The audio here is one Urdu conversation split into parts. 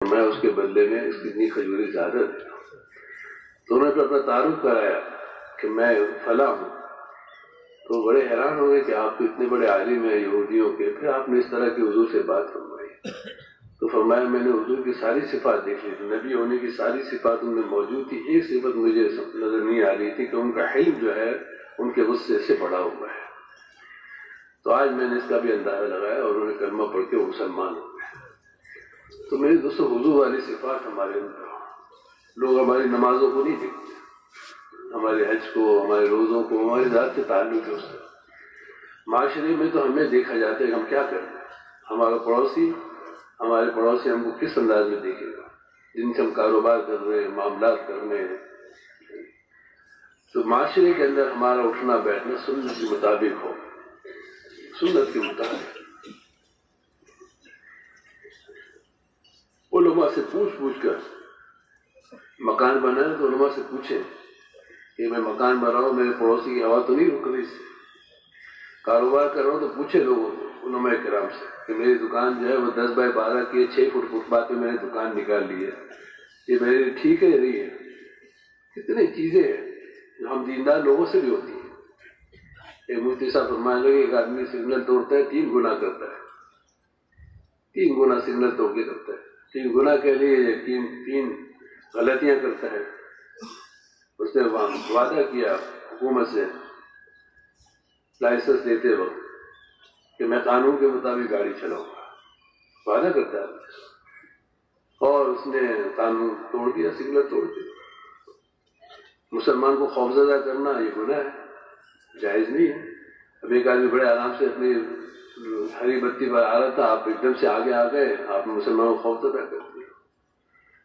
فرمایا اس کے بدلے میں اس کی اتنی کھجوریں زیادہ دے دو. تو انہوں نے پھر اپنا تعارف کرایا کہ میں فلاں ہوں. تو بڑے حیران ہو گئے کہ آپ تو اتنے بڑے عالم ہیں یہودیوں کے، پھر آپ نے اس طرح کی حضور سے بات فرمائی. تو فرمایا میں نے حضور کی ساری صفات دیکھ لی تھی، نبی ہونے کی ساری صفات ان میں موجود تھی، ایک صفت مجھے نظر نہیں آ رہی تھی کہ ان کا حلم جو ہے ان کے غصے سے بڑا ہوا ہے. تو آج میں نے اس کا بھی اندازہ لگایا اور انہوں نے کلمہ پڑھ کے وہ مسلمان ہو گئے. تو میرے دوستوں حضور والی صفات ہمارے اندر ہو. لوگ ہماری نمازوں کو نہیں دیکھتے، ہمارے حج کو، ہمارے روزوں کو، ہماری ذات سے تعلق ہے اس سے. معاشرے میں تو ہمیں دیکھا جاتا ہے کہ ہم کیا کر رہے ہیں. ہمارے پڑوسی ہم کو کس انداز میں دیکھے گا، جن سے ہم کاروبار کر رہے ہیں، معاملات کر رہے ہیں. تو معاشرے کے اندر ہمارا اٹھنا بیٹھنا سنت کے مطابق ہو، سنت کے مطابق. علماء سے پوچھ کر مکان بنائے تو علماء سے پوچھیں کہ میں مکان بنا رہا ہوں، میرے پڑوسی کی ہوا تو نہیں رک رہی سے. کاروبار کر رہا ہوں تو پوچھے لوگ علماء کرام سے کہ میری دکان جو ہے وہ 10 بائی 12 کی 6 فٹ فٹ پاتھ پہ میں نے دکان نکال لی ہے، یہ میرے لیے ٹھیک ہے نہیں ہے. کتنی چیزیں ہیں جو ہم دیندار لوگوں سے بھی ہوتی ہیں. ایک مفتی صاحب فرمانے لگے ایک آدمی سگنل توڑتا ہے 3 گناہ کرتا ہے، 3 گناہ سگنل توڑ کے کرتا ہے. 3 گناہ کے لیے 3 غلطیاں کرتا ہے. اس نے وعدہ کیا حکومت سے لائسنس دیتے وقت کہ میں قانون کے مطابق گاڑی چلاؤں گا، وعدہ کرتا ہے، اور اس نے قانون توڑ دیا، سگنل توڑ دیا. مسلمان کو خوفزدہ کرنا یہ گناہ ہے، جائز نہیں ہے. اب ایک آدمی بڑے آرام سے اپنی ہری بتی پر آ رہا تھا، آپ ایک دم سے آگے آ گئے، آپ نے مسلمانوں کو خوفزدہ کر دیا.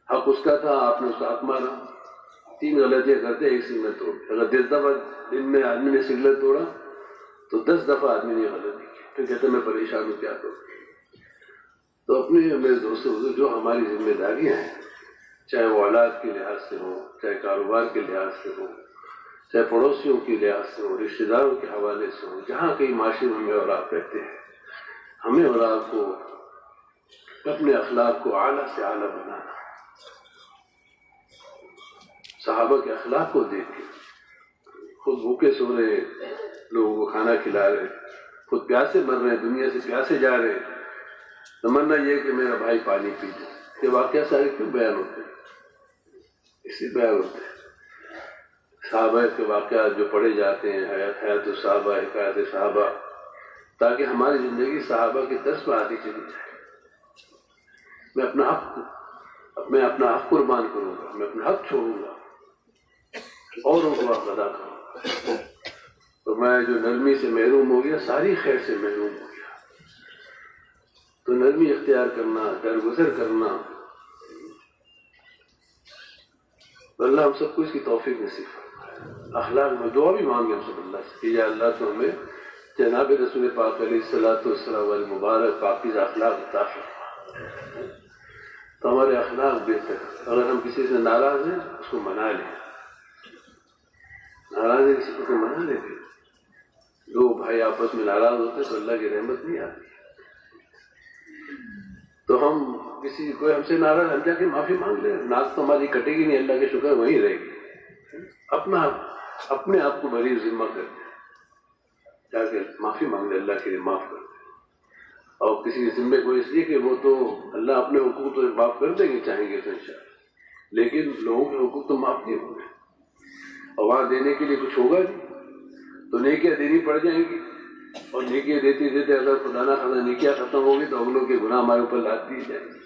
حق اس کا تھا، آپ نے اس کا حق مارا. 3 غلطیاں کرتے 1 سگنل توڑ. اگر 10 دفعہ دن میں آدمی نے سگنل توڑا تو 10 دفعہ آدمی نے غلطی کی، پھر کہتے میں پریشان ہوں کیا کروں. تو اپنے میرے دوستوں جو ہماری ذمہ داریاں ہیں، چاہے وہ اولاد کے لحاظ سے ہو، چاہے کاروبار کے لحاظ سے ہو، چاہے پڑوسیوں کے لحاظ سے ہو، رشتے داروں کے حوالے سے ہو، جہاں کہیں معاشرے میں اور آپ رہتے ہیں، ہمیں اور آپ کو اپنے اخلاق کو اعلیٰ سے اعلیٰ بنانا. صحابہ کے اخلاق کو دیکھ کے خود بھوکے سو رہے، لوگوں کو کھانا کھلا رہے، خود پیاسے مر رہے ہیں، دنیا سے پیاسے جا رہے ہیں، تمنا یہ کہ میرا بھائی پانی پی جائے. یہ واقعہ سارے کیوں بیان ہوتے ہیں؟ اسی بیان ہوتے ہیں. صحابہ کے واقعات جو پڑھے جاتے ہیں، حیات الصحابہ، حکایت صحابہ، تاکہ ہماری زندگی صحابہ کے درس پر آتی چلی جائے. میں اپنا حق قربان کروں گا، میں اپنا حق چھوڑوں گا، اوروں کو حق ادا کروں گا. تو میں جو نرمی سے محروم ہو گیا، ساری خیر سے محروم ہو گیا. تو نرمی اختیار کرنا، درگزر کرنا، تو اللہ ہم سب کو اس کی توفیق نصیب فرمائے. اخلاق میں دعا بھی مانگے ہم سب اللہ سے کہ یا اللہ تو ہمیں جناب رسول پاک علیہ الصلوۃ والسلام علیہ مبارک پاکیزہ اخلاق عطا فرما. تو ہمارے اخلاق بہتر. اگر ہم کسی سے ناراض ہیں اس کو منا لیں، ناراض ہے کسی کو منا لیں. دو بھائی آپس میں ناراض ہوتے ہیں تو اللہ کی رحمت نہیں آتی. تو ہم کسی کوئی ہم سے ناراض، ہم جا کے معافی مانگ لیں. ناک تو ہماری کٹے گی نہیں، اللہ کے شکر وہیں رہے گی. اپنے آپ کو بری ذمہ کر دیں، جا کے معافی مانگ لیں، اللہ کے لیے معاف کر دیں. اور کسی ذمے کو اس لیے کہ وہ تو اللہ اپنے حقوق تو معاف کر دیں گے چاہیں گے تو انشاءاللہ، لیکن لوگوں کے حقوق تو معاف نہیں ہوں گے، اور وہاں دینے کے لیے کچھ ہوگا نہیں. تو نیکیاں دینی پڑ جائیں گی، اور نیکیاں دیتے دیتے اگر خدا نہ خدا نیکیاں ختم ہوگی تو اگلوں کے گناہ ہمارے اوپر لاد دی جائیں گے.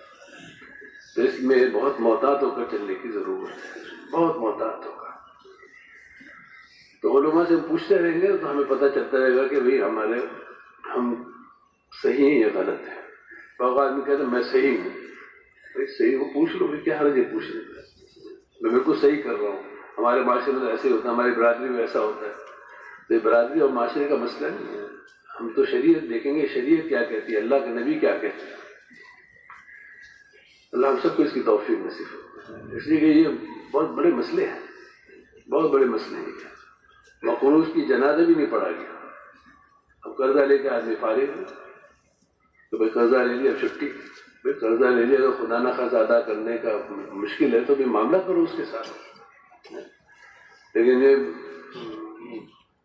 تو اس میں بہت محتاط ہو کر چلنے کی ضرورت ہے، بہت محتاط ہو کر. تو علماء سے ہم پوچھتے رہیں گے تو ہمیں پتہ چلتا رہے گا کہ بھئی ہم صحیح ہیں یا غلط ہیں. بہت آدمی کہتے ہیں میں صحیح ہوں. بھائی صحیح ہو پوچھ لو، کیا حرج ہے پوچھنے میں؟ میں بالکل صحیح کر رہا ہوں. ہمارے معاشرے میں ایسے ہوتا ہے، ہماری برادری میں ایسا ہوتا ہے. تو یہ برادری اور معاشرے کا مسئلہ نہیں ہے. ہم تو شریعت دیکھیں گے، شریعت کیا کہتی ہے، اللہ کے نبی کیا کہتے ہیں. اللہ ہم سب کو اس کی توفیق نصیب ہو. اس لیے کہ یہ بہت بڑے مسئلے ہیں، بہت بڑے مسئلے ہیں. مقروض کی جنازہ بھی نہیں پڑھا گیا. اب قرضہ لے کے آدمی فارغ ہے تو بھائی قرضہ لے لیا، اب چھٹی. پھر قرضہ لے لیا تو خدا نہ خواستہ ادا کرنے کا مشکل ہے تو بھی معاملہ کرو اس کے ساتھ. لیکن یہ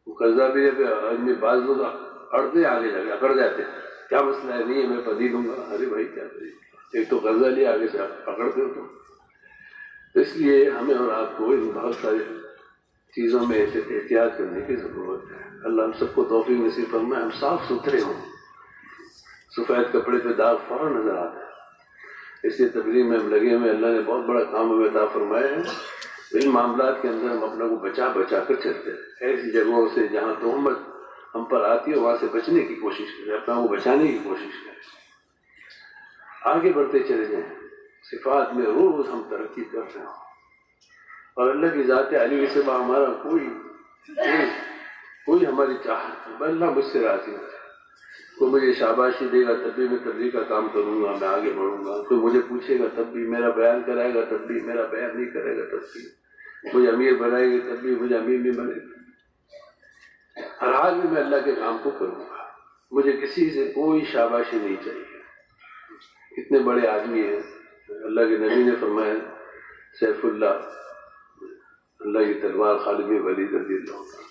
قرضہ بھی ہے آدمی بعض لوگ اڑتے آگے جا کے اکڑ جاتے ہیں. کیا مسئلہ ہے؟ نہیں ہے میں پدی دوں گا. ارے بھائی کیا پدی؟ ایک تو قرضہ لیا آگے سے پکڑتے ہو تم. اس لیے ہمیں اور آپ کو ان بہت سارے چیزوں میں احتیاط کرنے کی ضرورت ہے. اللہ ہم سب کو توفیق نصیب فرمائے. ہم صاف ستھرے ہوں. سفید کپڑے پہ داغ فوراً نظر آتا ہے. اس لیے تبلیغ میں ہم لگے ہوئے. اللہ نے بہت بڑا کام ہمیں عطا فرمایا ہے. ان معاملات کے اندر ہم اپنے کو بچا کر چلتے ہیں. ایسی جگہوں سے جہاں تہمت ہم پر آتی ہے وہاں سے بچنے کی کوشش کریں. اپنا کو بچانے کی کوشش کریں. آگے بڑھتے چلے جائیں. صفات میں روز ہم ترقی کر رہے ہوں. اور اللہ کی ذات علی کے سوا ہمارا کوئی ہماری چاہت نہیں. اللہ مجھ سے راضی ہے. کوئی مجھے شاباشی دے گا تب بھی میں تبلیغ کا کام کروں گا, میں آگے بڑھوں گا. کوئی مجھے پوچھے گا تب بھی, میرا بیان کرائے گا تب بھی, میرا بیان نہیں کرے گا تب بھی, مجھے امیر بنائے گا تب بھی مجھے امیر نہیں بنے گا. ہر حال میں اللہ کے کام کو کروں گا. مجھے کسی سے کوئی شاباشی نہیں چاہیے. اتنے بڑے آدمی ہیں. اللہ کے نبی نے فرمایا سیف اللہ کی تلوار خالد بن ولید رضی اللہ عنہ.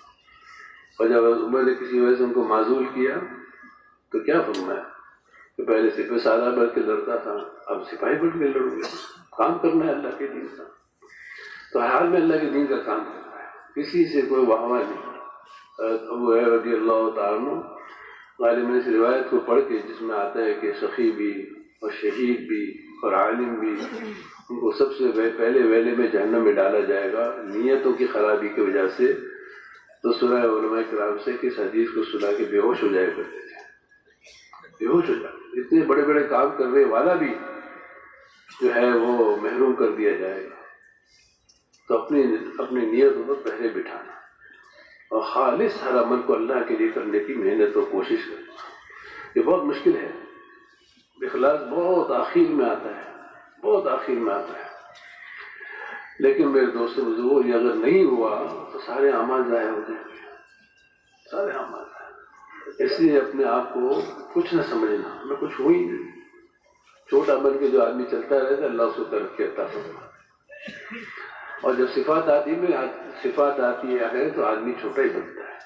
اور جب عمر نے کسی وجہ سے ان کو معزول کیا تو کیا فرمایا کہ پہلے سپہ سالار بن کے لڑتا تھا, اب سپاہی بن کے لڑوں گے. کام کرنا ہے اللہ کے دین کا. تو ہر حال میں اللہ کے دین کا کام کرنا ہے. کسی سے کوئی واہ واہ نہیں. ابو ہریرہ رضی اللہ تعالیٰ عنہ غالب نے اس روایت کو پڑھ کے جس میں آتا ہے کہ سخی بھی اور شہید بھی اور عالم بھی ان کو سب سے پہلے ویلے میں جہنم میں ڈالا جائے گا نیتوں کی خرابی کی وجہ سے. تو سنا علماء کرام سے کہ اس حدیث کو سنا کے بے ہوش ہو جایا کرتے تھے. بے ہوش ہو جاتے. اتنے بڑے بڑے کام کرنے والا بھی جو ہے وہ محروم کر دیا جائے گا. تو اپنی نیتوں پر پہلے بٹھانا اور خالص ہر عمل کو اللہ کے لیے کرنے کی محنت اور کوشش کرنا. یہ بہت مشکل ہے. اخلاص بہت آخر میں آتا ہے, بہت آخر میں آتا ہے. لیکن میرے دوستوں بزرگوں یہ اگر نہیں ہوا تو سارے اعمال ضائع ہو جائیں گے. سارے اعمال ضائع. اس لیے اپنے آپ کو کچھ نہ سمجھنا, میں کچھ ہوں ہی نہیں. چھوٹا بن کے جو آدمی چلتا رہتا ہے اللہ اس کو ترقی عطا فرماتا ہے. اور جب صفات آتی ہے تو آدمی چھوٹا ہی بنتا ہے.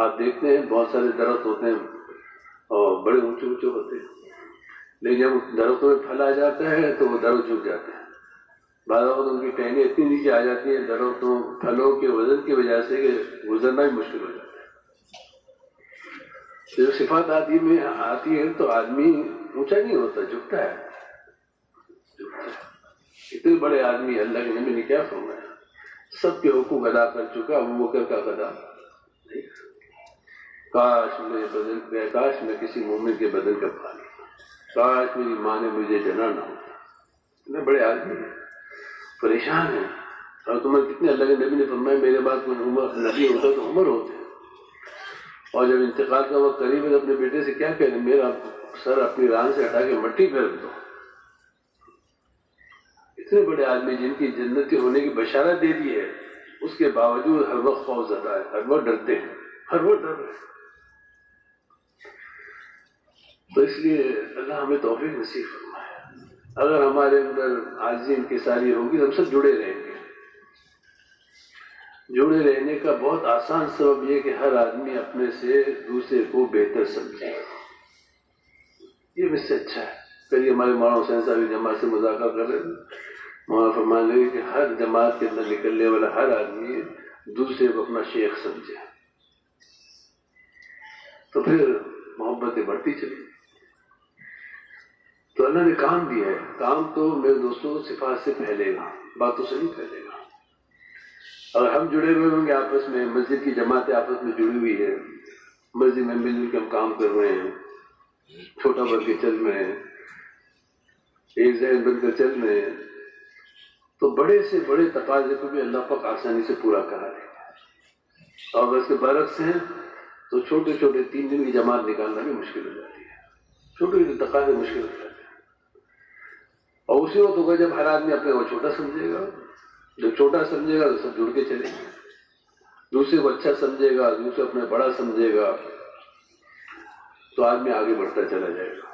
آپ دیکھتے ہیں بہت سارے درخت ہوتے ہیں اور بڑے اونچے اونچے ہوتے ہیں, لیکن جب درختوں میں پھل آ جاتا ہے تو وہ درخت جھک جاتے ہیں. بعض اوقات ان کی ٹہنیاں اتنی نیچے آ جاتی ہیں درختوں پھلوں کے وزن کی وجہ سے کہ گزرنا بھی مشکل ہو جاتا ہے. جب صفات آتی ہے تو آدمی اونچا نہیں ہوتا, جھکتا ہے. اتنے بڑے آدمی اللہ کے نبی نے کیا فرمایا, سب کے حقوق ادا کر چکا, ابو بکر کا ادا نہیں. کاش میں کسی مومن کے بدن کا پانی, کاش میری ماں نے مجھے جنا نہ ہوتا. اتنے بڑے آدمی ہیں, پریشان ہیں. اور تمہیں کتنے اللہ کے نبی نے فرمایا میرے بعد کوئی عمر نبی ہوتا تو عمر ہوتے. اور جب انتقال کا وقت قریب ہے اپنے بیٹے سے کیا کہنے, میرا سر اپنی ران سے ہٹا کے مٹی پھینک دو. اتنے بڑے آدمی جن کی جنتی ہونے کی بشارت دے دی ہے, اس کے باوجود ہر وقت خوف زدہ ہے, ہر وقت ڈرتے ہیں, ہر وقت ڈر رہے ہیں. تو اس لیے اللہ ہمیں توفیق نصیب فرمائے. اگر ہمارے اندر عاجزی انکساری ہوگی تو ہم سب جڑے رہیں گے. جڑے رہنے کا بہت آسان سبب یہ کہ ہر آدمی اپنے سے دوسرے کو بہتر سمجھے. یہ مجھ سے اچھا ہے. کل ہمارے مولانا حسین صاحب جماعت سے مذاکرہ کر رہے تھے. مولانا فرمان لگے کہ ہر جماعت کے اندر نکلنے والا ہر آدمی دوسرے کو اپنا شیخ سمجھے, تو پھر محبتیں بڑھتی چلی. تو اللہ نے کام دیا ہے. کام تو میرے دوستوں صفات سے پھیلے گا, باتوں سے نہیں پھیلے گا. اگر ہم جڑے ہوئے ہوں گے آپس میں, مسجد کی جماعتیں آپس میں جڑی ہوئی ہے, مسجد میں مل جل کے ہم کام کر رہے ہیں, چھوٹا بن کے چل رہے ہیں, ایک ذہن بن کر چل رہے ہیں, تو بڑے سے بڑے تقاضے کو بھی اللہ پاک آسانی سے پورا کرا دے گا. اور اگر اس کے برعکس ہیں تو چھوٹے چھوٹے 3 دن کی جماعت نکالنا بھی مشکل ہو جاتی ہے. چھوٹے چھوٹے تقاضے مشکل ہو جاتے ہیں. اور اسی وقت ہوگا جب ہر آدمی اپنے کو چھوٹا سمجھے گا. جب چھوٹا سمجھے گا تو سب جڑ کے چلیں گے. دوسرے کو اچھا سمجھے گا, دوسرے اپنے بڑا سمجھے گا, تو آدمی آگے بڑھتا چلا جائے گا.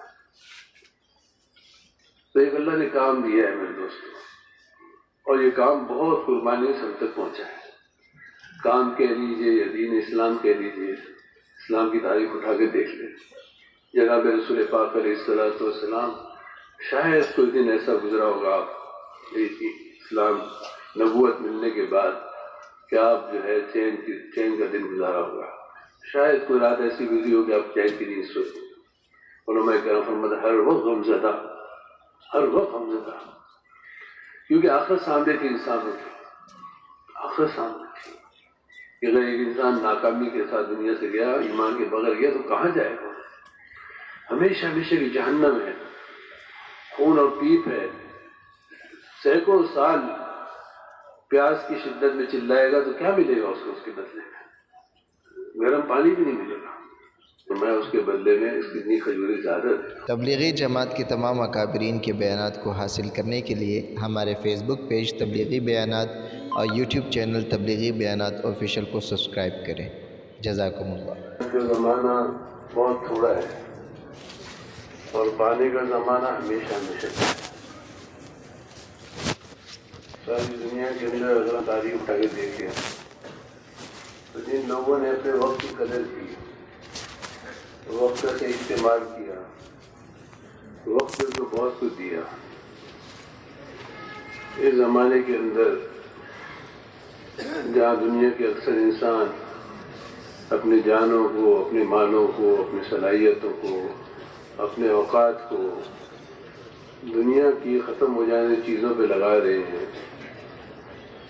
تو ایک اللہ نے کام دیا ہے میرے دوستوں، اور یہ کام بہت قربانی سے ہم تک پہنچا ہے۔ کام کہہ لیجیے یا دین اسلام کہہ لیجیے، اسلام کی تاریخ اٹھا کے دیکھ لیں۔ جناب رسول پاک علیہ الصلوۃ والسلام، شاید کوئی دن ایسا گزرا ہوگا آپ اسلام نبوت ملنے کے بعد کہ آپ جو ہے چین کا دن گزارا ہوگا، شاید کوئی رات ایسی گزری ہو کہ آپ چین کی نیند سوئے۔ علماء کرام فرماتے ہر وقت غمزدہ، ہر وقت غمزدہ، کیونکہ آخرت سامنے تھی انسانوں کی، آخرت سامنے تھی کہ اگر ایک انسان ناکامی کے ساتھ دنیا سے گیا، ایمان کے بغیر گیا تو کہاں جائے گا؟ ہمیشہ ہمیشہ کی جہنم ہے، خون اور پیپ ہے، سینکڑوں سال پیاس کی شدت میں چلائے گا تو کیا ملے گا اس کو؟ اس کے بدلے میں گرم پانی بھی نہیں ملے گا، تو میں اس کے بدلے میں اس کی اتنی کھجوری زیادہ دے گا۔ تبلیغی جماعت کے تمام اکابرین کے بیانات کو حاصل کرنے کے لیے ہمارے فیس بک پیج تبلیغی بیانات اور یوٹیوب چینل تبلیغی بیانات آفیشیل کو سبسکرائب کریں۔ جزاکم اللہ۔ کا زمانہ بہت تھوڑا ہے اور پانی کا زمانہ ہمیشہ ہمیشہ ہے۔ ساری دنیا کے اندر اگر تاریخ اٹھا کے دیکھیں تو جن لوگوں نے اپنے وقت کی قدر کی، وقت کا صحیح استعمال کیا، وقت کو بہت کچھ دیا، اس زمانے کے اندر جہاں دنیا کے اکثر انسان اپنی جانوں کو، اپنے مالوں کو، اپنی صلاحیتوں کو، اپنے اوقات کو دنیا کی ختم ہو جانے چیزوں پہ لگا رہے ہیں،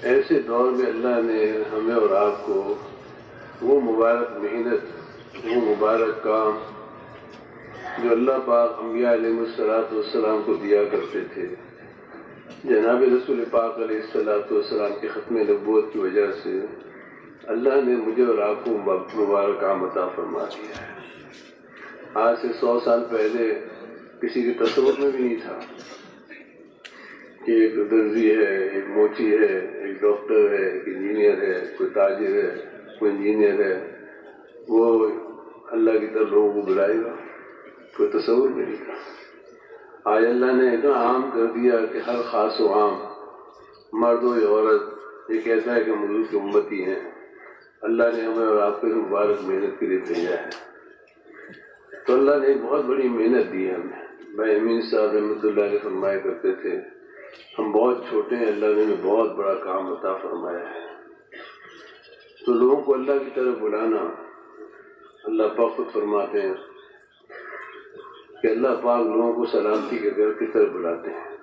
ایسے دور میں اللہ نے ہمیں اور آپ کو وہ مبارک محنت، وہ مبارک کام جو اللہ پاک انبیاء علیہ السلام کو دیا کرتے تھے، جناب رسول پاک علیہ السلام کے ختم نبوت کی وجہ سے اللہ نے مجھے اور آپ کو مبارک کام عطا فرما دیا ہے۔ آج سے 100 سال پہلے کسی کے تصور میں بھی نہیں تھا کہ ایک درزی ہے، ایک موچی ہے، ایک ڈاکٹر ہے، ایک انجینئر ہے، کوئی تاجر ہے، کوئی انجینئر ہے، وہ اللہ کی طرف لوگوں کو بلائے گا، کوئی تصور میں نہیں تھا۔ آج اللہ نے اتنا عام کر دیا کہ ہر خاص و عام، مرد و عورت یہ کہتا ہے کہ ہم حضور کی امتی ہیں۔ اللہ نے ہمیں اور آپ کو مبارک محنت کے لیے بھیجا ہے، تو اللہ نے ایک بہت بڑی محنت دی ہے ہمیں۔ بھائی امین صاحب رحمۃ اللہ علیہ فرمایا کرتے تھے ہم بہت چھوٹے ہیں، اللہ نے ہمیں بہت بڑا کام عطا فرمایا ہے۔ تو لوگوں کو اللہ کی طرف بلانا، اللہ پاک خود فرماتے ہیں کہ اللہ پاک لوگوں کو سلامتی کے گھر کی طرف بلاتے ہیں،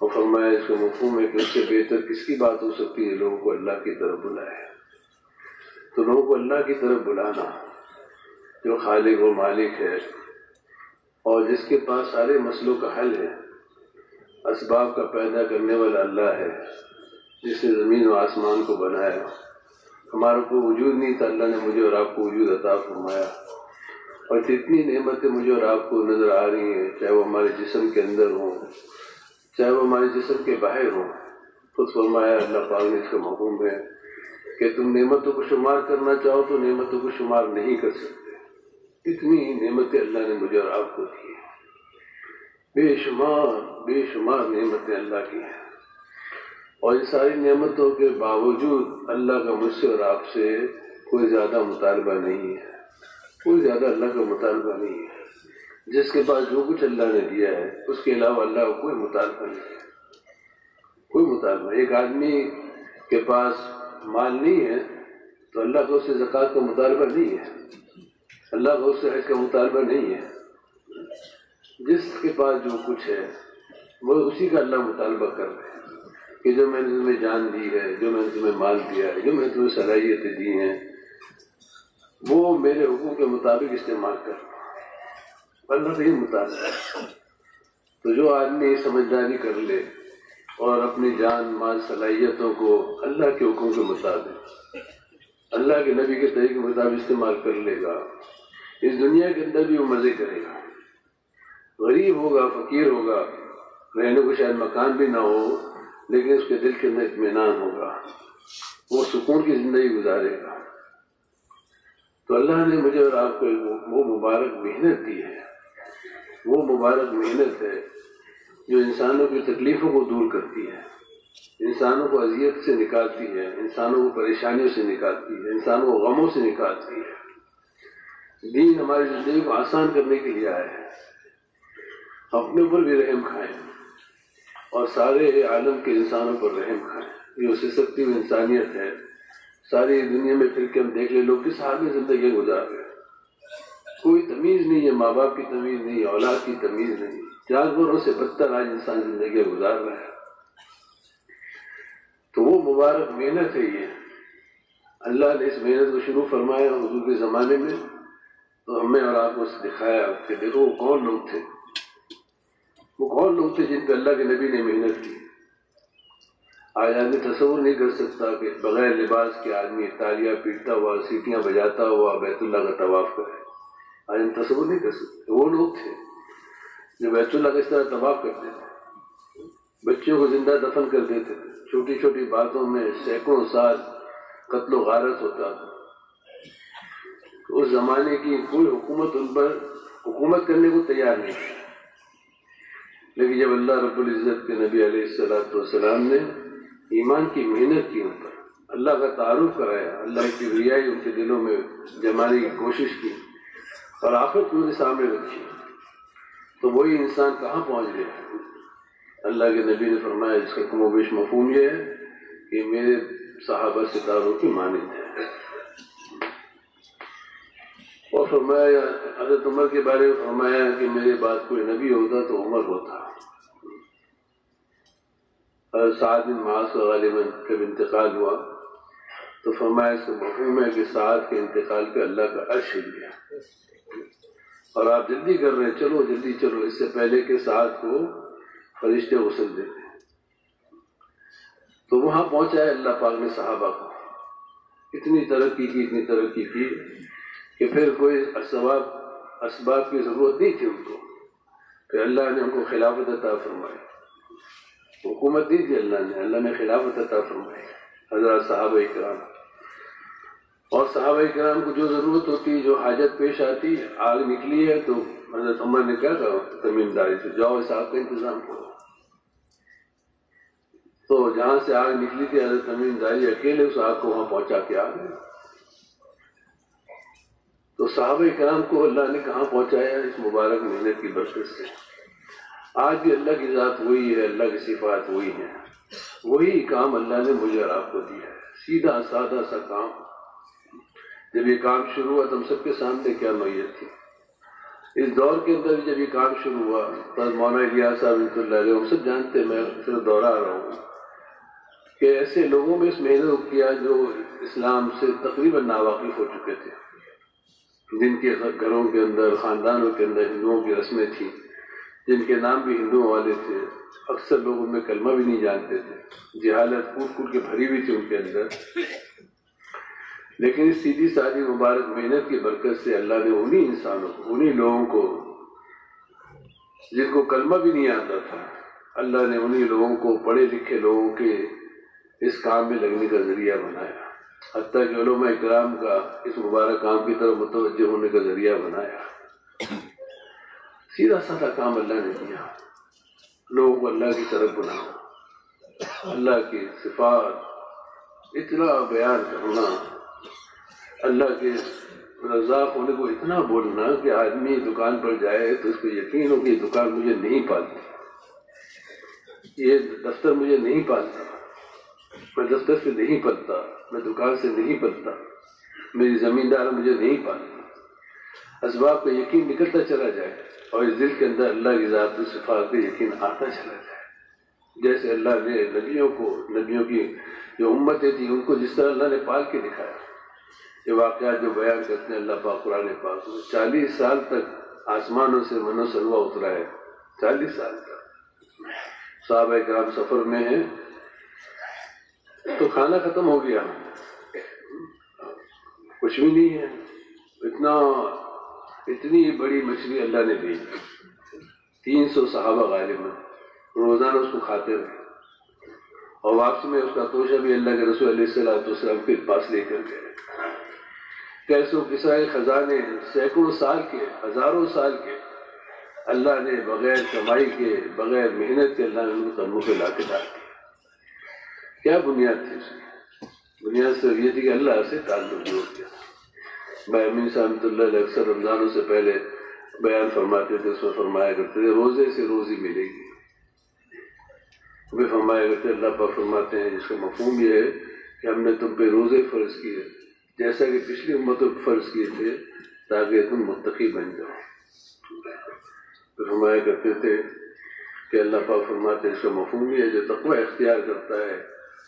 اور فرمایا اس کا مفہوم ہے کہ اس سے بہتر کس کی بات ہو سکتی ہے لوگوں کو اللہ کی طرف بلائے۔ تو لوگوں کو اللہ کی طرف بلانا، جو خالق و مالک ہے اور جس کے پاس سارے مسئلوں کا حل ہے، اسباب کا پیدا کرنے والا اللہ ہے، جس نے زمین و آسمان کو بنایا۔ ہمارا کوئی وجود نہیں تھا، اللہ نے مجھے اور آپ کو وجود عطا فرمایا، اور جتنی نعمتیں مجھے اور آپ کو نظر آ رہی ہیں، چاہے وہ ہمارے جسم کے اندر ہوں، چاہے وہ ہمارے جسم کے باہر ہوں، خود فرمایا اللہ پاک نے اس کا مفہوم ہے کہ تم نعمتوں کو شمار کرنا چاہو تو نعمتوں کو شمار نہیں کر سکتے، اتنی نعمتیں اللہ نے مجھے اور آپ کو دی ہیں، بے شمار نعمتیں اللہ کی ہیں، اور ان ساری نعمتوں کے باوجود اللہ کا مجھ سے اور آپ سے کوئی زیادہ مطالبہ نہیں ہے، کوئی زیادہ اللہ کا مطالبہ نہیں ہے۔ جس کے پاس جو کچھ اللہ نے دیا ہے اس کے علاوہ اللہ کو کوئی مطالبہ نہیں ہے، کوئی مطالبہ۔ ایک آدمی کے پاس مال نہیں ہے تو اللہ کو اس سے زکوٰۃ کا مطالبہ نہیں ہے، اللہ کو اس سے حج کا مطالبہ نہیں ہے۔ جس کے پاس جو کچھ ہے وہ اسی کا اللہ مطالبہ کر رہے ہیں کہ جو میں نے تمہیں جان دی ہے، جو میں نے تمہیں مال دیا ہے، جو میں نے تمہیں صلاحیتیں دی ہیں، وہ میرے حکم کے مطابق استعمال کر۔ اللہ کا ہی مطالبہ ہے۔ تو جو آدمی سمجھداری کر لے اور اپنی جان مال صلاحیتوں کو اللہ کے حکم کے مطابق، اللہ کے نبی کے طریقے کے مطابق استعمال کر لے گا، اس دنیا کے اندر بھی وہ مزے کرے گا، غریب ہوگا، فقیر ہوگا، رہنے کو شاید مکان بھی نہ ہو، لیکن اس کے دل کے اندر اطمینان ہوگا، وہ سکون کی زندگی گزارے گا۔ تو اللہ نے مجھے اور آپ کو وہ مبارک محنت دی ہے، وہ مبارک محنت ہے جو انسانوں کی تکلیفوں کو دور کرتی ہے، انسانوں کو اذیت سے نکالتی ہے، انسانوں کو پریشانیوں سے نکالتی ہے، انسانوں کو غموں سے نکالتی ہے۔ دین ہماری زندگی کو آسان کرنے کے لیے آیا ہے۔ اپنے اوپر بھی رحم کھائیں اور سارے عالم کے انسانوں پر رحم کھائیں۔ یہ اس سے سکتی ہوئی انسانیت ہے۔ ساری دنیا میں پھر کے ہم دیکھ لیں لوگ کس حال میں زندگی گزار رہے ہیں۔ کوئی تمیز نہیں ہے، ماں باپ کی تمیز نہیں، اولاد کی تمیز نہیں، جانوروں سے بدتر آج انسان زندگی گزار رہا ہے۔ تو وہ مبارک محنت ہے یہ، اللہ نے اس محنت کو شروع فرمایا حضور کے زمانے میں، تو ہمیں اور آپ کو دکھایا کہ دیکھو وہ کون لوگ تھے، وہ کون لوگ تھے جن پہ اللہ کے نبی نے محنت کی۔ آج آدمی تصور نہیں کر سکتا کہ بغیر لباس کے آدمی تالیاں پیٹتا ہوا، سیٹیاں بجاتا ہوا بیت اللہ کا طواف کرے۔ آج ہم تصور نہیں کر سکتے۔ وہ لوگ تھے جو بیت اللہ کا اس طرح طواف کرتے تھے، بچوں کو زندہ دفن کر دیتے تھے، چھوٹی چھوٹی باتوں میں سینکڑوں سال قتل و غارت ہوتا تھا۔ اس زمانے کی کوئی حکومت ان پر حکومت کرنے کو تیار نہیں تھی، لیکن جب اللہ رب العزت کے نبی علیہ السلام نے ایمان کی محنت کی، ان پر اللہ کا تعارف کرایا، اللہ کی ریائی ان کے دلوں میں جمانے کی کوشش کی اور آخرت ان کے سامنے رکھی، تو وہی انسان کہاں پہنچ گیا۔ اللہ کے نبی نے فرمایا اس کا کم و بیش مفہوم یہ ہے کہ میرے صحابہ ستاروں کی مانند ہے۔ اور فرمایا حضرت عمر کے بارے میں فرمایا کہ میرے بعد کوئی نبی ہوتا تو عمر ہوتا۔ حضرت سعد بن معاذ کا غالباً جب انتقال ہوا تو فرمایا اس کا مفہوم ہے کہ سعد کے انتقال پہ اللہ کا عرش ہل گیا اور آپ جلدی کر رہے ہیں، چلو جلدی چلو، اس سے پہلے کہ سعد کو فرشتے غسل دیتے۔ تو وہاں پہنچا ہے اللہ پاک نے صحابہ کو، اتنی ترقی کی کہ پھر کوئی اسباب کی ضرورت نہیں تھی ان کو، پھر اللہ نے ان کو خلافت عطا فرمائی۔ حکومت نہیں تھی اللہ نے خلافت عطا فرمائی۔ حضرات صحابہ کرام، اور صحابہ کرام کو جو ضرورت ہوتی، جو حاجت پیش آتی، آگ نکلی ہے تو حضرت عمر نے کیا کہا تمیم داری سے، جاؤ اس آگ کا انتظام کرو۔ تو جہاں سے آگ نکلی تھی حضرت تمیم داری اکیلے اس آگ کو وہاں پہنچا کے آ گئے۔ تو صحابہ کرام کو اللہ نے کہاں پہنچایا؟ اس مبارک محنت کی برکت سے۔ آج بھی اللہ کی ذات وہی ہے، اللہ کی صفات وہی ہیں، وہی کام اللہ نے مجھے اور آپ کو دیا ہے، سیدھا سادہ سا کام۔ جب یہ کام شروع ہوا تو ہم سب کے سامنے کیا نوعیت تھی۔ اس دور کے اندر جب یہ کام شروع ہوا تو مولانا الیاس صاحب رحمۃ اللہ علیہ ہم سب جانتے ہیں، میں صرف دوہرا رہا ہوں کہ ایسے لوگوں میں اس محنت کو کیا جو اسلام سے تقریباً ناواقف ہو چکے تھے، جن کے گھروں کے اندر خاندانوں کے اندر ہندوؤں کی رسمیں تھیں، جن کے نام بھی ہندوؤں والے تھے، اکثر لوگ ان میں کلمہ بھی نہیں جانتے تھے، جہالت کوٹ کوٹ کے بھری ہوئی تھی ان کے اندر۔ لیکن اس سیدھی سادی مبارک محنت کی برکت سے اللہ نے انہی انسانوں کو، انہی لوگوں کو جن کو کلمہ بھی نہیں آتا تھا، اللہ نے انہی لوگوں کو پڑھے لکھے لوگوں کے اس کام میں لگنے کا ذریعہ بنایا، حتیٰ کہ علماء کرام کا اس مبارک کام کی طرف متوجہ ہونے کا ذریعہ بنایا۔ سیدھا سادہ کام اللہ نے دیا، لوگوں کو اللہ کی طرف بنانا، اللہ کی صفات اتنا بیان کرنا، اللہ کے رزاق ہونے کو اتنا بولنا کہ آدمی دکان پر جائے تو اس کو یقین ہو کہ یہ دکان مجھے نہیں پالتی، یہ دفتر مجھے نہیں پالتا، میں دفتر سے نہیں پلتا، میں دکان سے نہیں پلتا، میری زمیندار مجھے نہیں پالتی۔ اسباب کا یقین نکلتا چلا جائے اور اس دل کے اندر اللہ کی ذات و صفات کا یقین آتا چلا جائے، جیسے اللہ نے نبیوں کی جو امتیں تھیں ان کو جس طرح اللہ نے پال کے دکھایا۔ یہ واقعات جو بیان کرتے ہیں اللہ پاک قرآن پاک، 40 سال تک آسمانوں سے من و سلوہ اترا ہے، 40 سال تک صحابہ کرام سفر میں ہیں تو کھانا ختم ہو گیا، کچھ بھی نہیں ہے، اتنی بڑی مچھلی اللہ نے دی، 300 صحابہ غالباً روزانہ اس کو کھاتے رہے، اور واپسی میں اس کا توشہ بھی اللہ کے رسول علیہ السلام کے پاس لے کر گئے۔ کیسے کسرا کے خزانے سینکڑوں سال کے، ہزاروں سال کے اللہ نے بغیر کمائی کے، بغیر محنت کے اللہ نے ان کو قدموں پہ لا کے ڈال دیا۔ کیا بنیاد تھی اس کی؟ بنیاد صرف یہ تھی کہ اللہ سے تعلق جوڑ دیا۔ بھائی امین صاحب رحمۃ اللہ علیہ اکثر رمضانوں سے پہلے بیان فرماتے تھے، اس میں فرمایا کرتے تھے روزے سے روزی ملے گی۔ وہ فرمایا کرتے اللہ پاک فرماتے ہیں جس کا مفہوم یہ ہے کہ ہم نے تم پہ روزے فرض کیے جیسا کہ پچھلی امتوں پہ فرض کیے تھے تاکہ تم متقی بن جاؤ۔ تو فرمایا کرتے تھے کہ اللہ پاک فرماتے ہیں اس کا مفہوم یہ ہے جو تقوی اختیار کرتا ہے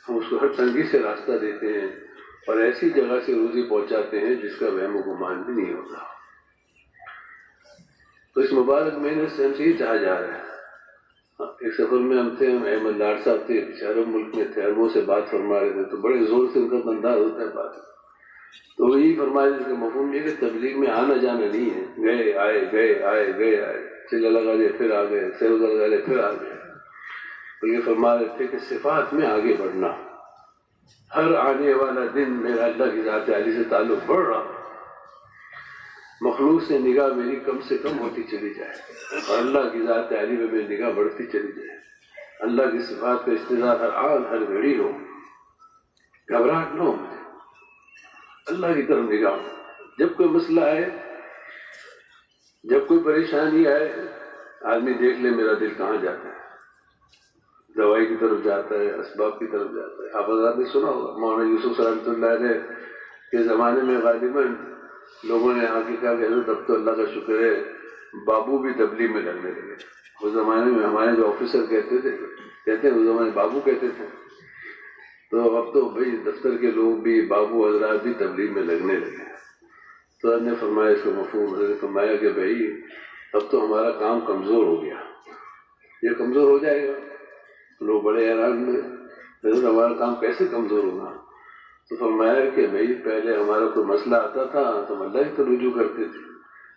ہم اس کو ہر تنگی سے راستہ دیتے ہیں اور ایسی جگہ سے روزی پہنچاتے ہیں جس کا وہم و گمان بھی نہیں ہوتا۔ تو اس مبارک مہینے سے ہم سے یہ چاہا جا رہا ہے۔ ایک سفر میں ہم تھے، احمد لاڈ صاحب تھے، عرب ملک میں تھے، عربوں سے بات فرما رہے تھے تو بڑے زور سے ان کا انداز ہوتا ہے بات، تو یہی فرمایا جس کا مفہوم یہ کہ تبلیغ میں آنا جانا نہیں ہے، گئے آئے گئے آئے گئے آئے، چلے لگا لے پھر آ گئے، سیو لگا لے پھر آ گئے، بلکہ فرما رہے تھے کہ صفات میں آگے بڑھنا، ہر آنے والا دن میرا اللہ کی ذات عالی سے تعلق بڑھ رہا، مخلوق سے نگاہ میری کم سے کم ہوتی چلی جائے اور اللہ کی ذات عالی میں میری نگاہ بڑھتی چلی جائے، اللہ کی صفات کا استظہار ہر آن ہر گھڑی ہو، گھبراہٹ نہ ہو، مجھے اللہ کی طرف نگاہ ہو۔ جب کوئی مسئلہ آئے، جب کوئی پریشانی آئے، آدمی دیکھ لے میرا دل کہاں جاتا ہے، دوائی کی طرف جاتا ہے، اسباب کی طرف جاتا ہے۔ آپ حضرات نے سنا ہوگا مولانا یوسف رحمۃ اللہ علیہ کے زمانے میں غالباً لوگوں نے آ کے کہا کہ حضرت اب تو اللہ کا شکر ہے بابو بھی تبلیغ میں لگنے لگے۔ اس زمانے میں ہمارے جو آفیسر کہتے ہیں اس زمانے بابو کہتے تھے، تو اب تو بھائی دفتر کے لوگ بھی، بابو حضرات بھی تبلیغ میں لگنے لگے۔ تو حضرت نے فرمایا اس کا مفہوم، حضرت نے فرمایا کہ بھائی اب تو ہمارا کام کمزور ہو گیا، یہ کمزور ہو جائے گا۔ لوگ بڑے حیران ہوئے، حضرت ہمارا کام کیسے کمزور ہوگا؟ تو فرمایا کہ بھائی پہلے ہمارا کوئی مسئلہ آتا تھا تو ہم اللہ کی طرف رجوع کرتے تھے،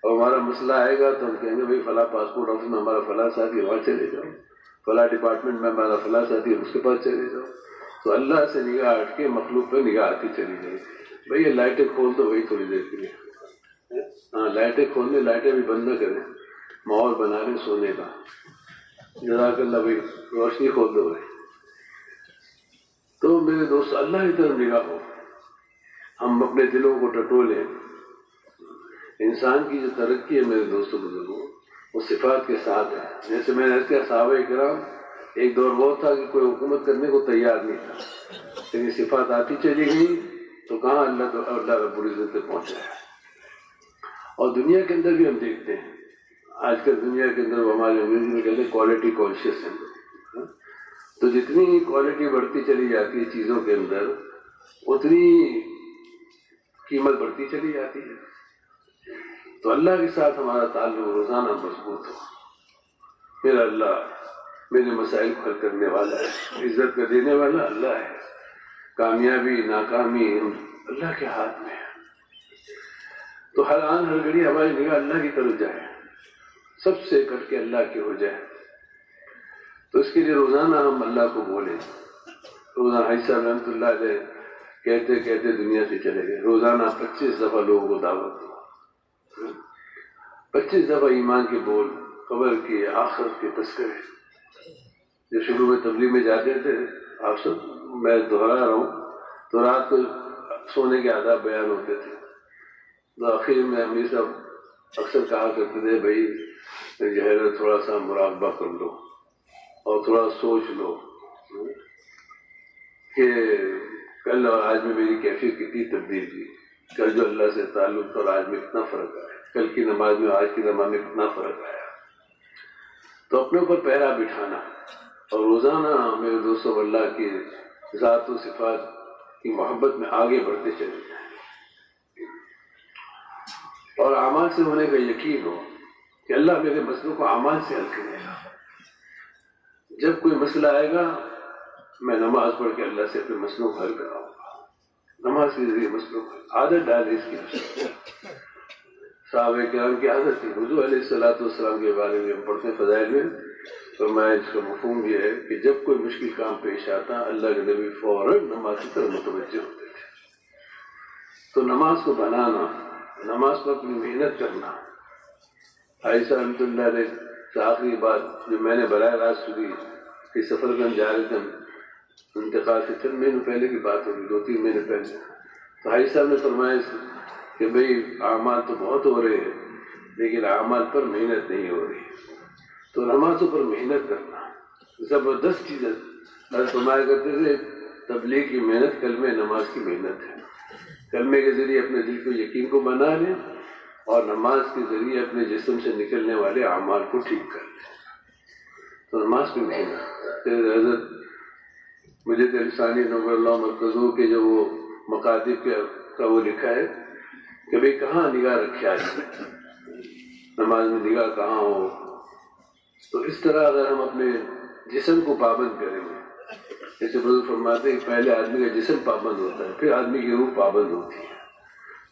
اور ہمارا مسئلہ آئے گا تو ہم کہیں گے بھائی فلاں پاسپورٹ آفس میں ہمارا فلاں ساتھی وہاں چلے جاؤ، فلاں ڈپارٹمنٹ میں ہمارا فلاں ساتھی اس کے پاس چلے جاؤ۔ تو اللہ سے نگاہ ہٹ کے مخلوق پہ نگاہ آتی چلی گئی، بھائی یہ لائٹیں کھول دو وہی تھوڑی دیر کے لیے، ہاں لائٹیں کھولنے، لائٹیں بھی بند نہ کریں، ماحول بنا لیں سونے کا، جزاک اللہ بھائی روشنی کھول دو بھائی۔ تو میرے دوست اللہ کی طرف نگاہ ہو، ہم اپنے دلوں کو ٹٹولیں۔ انسان کی جو ترقی ہے میرے دوستوں بزرگوں وہ صفات کے ساتھ ہے۔ جیسے میں نے کہا صحابہ کرام ایک دور وہ تھا کہ کوئی حکومت کرنے کو تیار نہیں تھا، لیکن صفات آتی چلی گئی تو کہاں اللہ رب العزت تک پہنچایا۔ اور دنیا کے اندر بھی ہم دیکھتے ہیں، آج کل دنیا کے اندر ہمارے انگریزی میں کہتے ہیں کوالٹی کانشیس ہے، تو جتنی کوالٹی بڑھتی چلی جاتی ہے چیزوں کے اندر اتنی قیمت بڑھتی چلی جاتی ہے۔ تو اللہ کے ساتھ ہمارا تعلق روزانہ مضبوط ہو، میرا اللہ میرے مسائل کو حل کرنے والا ہے، عزت کا دینے والا اللہ ہے، کامیابی ناکامی اللہ کے ہاتھ میں ہے۔ تو ہر آن ہر گھڑی ہماری نگاہ اللہ کی طرف جائے، سب سے کٹ کے اللہ کی ہو جائے۔ تو اس کے لیے روزانہ ہم اللہ کو بولیں۔ روزانہ حاجی صاحب رحمۃ اللہ علیہ کہتے کہتے دنیا سے چلے گئے، روزانہ 25 دفعہ لوگوں کو دعوت دو، 25 دفعہ ایمان کے بول، قبر کے آخرت کے تذکرے۔ جب شروع میں تبلیغ میں جاتے تھے آپ سب، میں دہرا رہا ہوں، تو رات کو سونے کے آداب بیان ہوتے تھے، تو آخر میں امیر صاحب اکثر کہا کرتے تھے بھائی جو ہے تھوڑا سا مراقبہ کر لو اور تھوڑا سوچ لو کہ کل اور آج میں میری کیفیت کتنی تبدیل ہوئی، کل جو اللہ سے تعلق تھا اور آج میں کتنا فرق آیا، کل کی نماز میں آج کی نماز میں کتنا فرق آیا۔ تو اپنے اوپر پہرا بٹھانا اور روزانہ میرے دوستوں اللہ کی ذات و صفات کی محبت میں آگے بڑھتے چلے جائیں، اور اعمال سے ہونے کا یقین ہو کہ اللہ میرے مسئلوں کو اعمال سے حل کرے گا۔ جب کوئی مسئلہ آئے گا میں نماز پڑھ کے اللہ سے اپنے مسئلوں کو حل کراؤں گا، نماز کے ذریعے مسئلوں کو عادت ڈالے اس کی۔ صحابہ کرام کی عادت تھی، حضور علیہ السلام کے بارے میں ہم پڑھتے ہیں فضائل میں، فرمایا اس کا مفہوم یہ ہے کہ جب کوئی مشکل کام پیش آتا اللہ کے نبی فوراً نماز کی طرف متوجہ ہوتے تھے۔ تو نماز کو بنانا، نماز پر اپنی محنت کرنا۔ حاجی صاحب رحمۃ اللہ علیہ تو آخری بات جو میں نے براہ راست سنی کہ سفر میں ہم جا رہے تھے، انتقال سے چند مہینے پہلے کی بات ہوگی، 2-3 مہینے پہلے، تو حاجی صاحب نے فرمایا کہ بھئی اعمال تو بہت ہو رہے ہیں لیکن اعمال پر محنت نہیں ہو رہی، تو نمازوں پر محنت کرنا زبردست چیز ہے۔ حضرت فرمایا کرتے تھے تبلیغ کی محنت کلمہ نماز کی محنت ہے، کلمے کے ذریعے اپنے دل کو یقین کو بنا لیں اور نماز کے ذریعے اپنے جسم سے نکلنے والے اعمال کو ٹھیک کر لیں، تو نماز پہ محنت۔ پھر حضرت مجید علی ثانی نور اللہ مرکزوں کے جو وہ مکاتب کا وہ لکھا ہے کہ بھئی کہاں نگاہ رکھے آدمی، نماز میں نگاہ کہاں ہو، تو اس طرح اگر ہم اپنے جسم کو پابند کریں گے، جیسے بزرگ فرماتے ہیں کہ پہلے آدمی کا جسم پابند ہوتا ہے پھر آدمی کی روح پابند ہوتی ہے،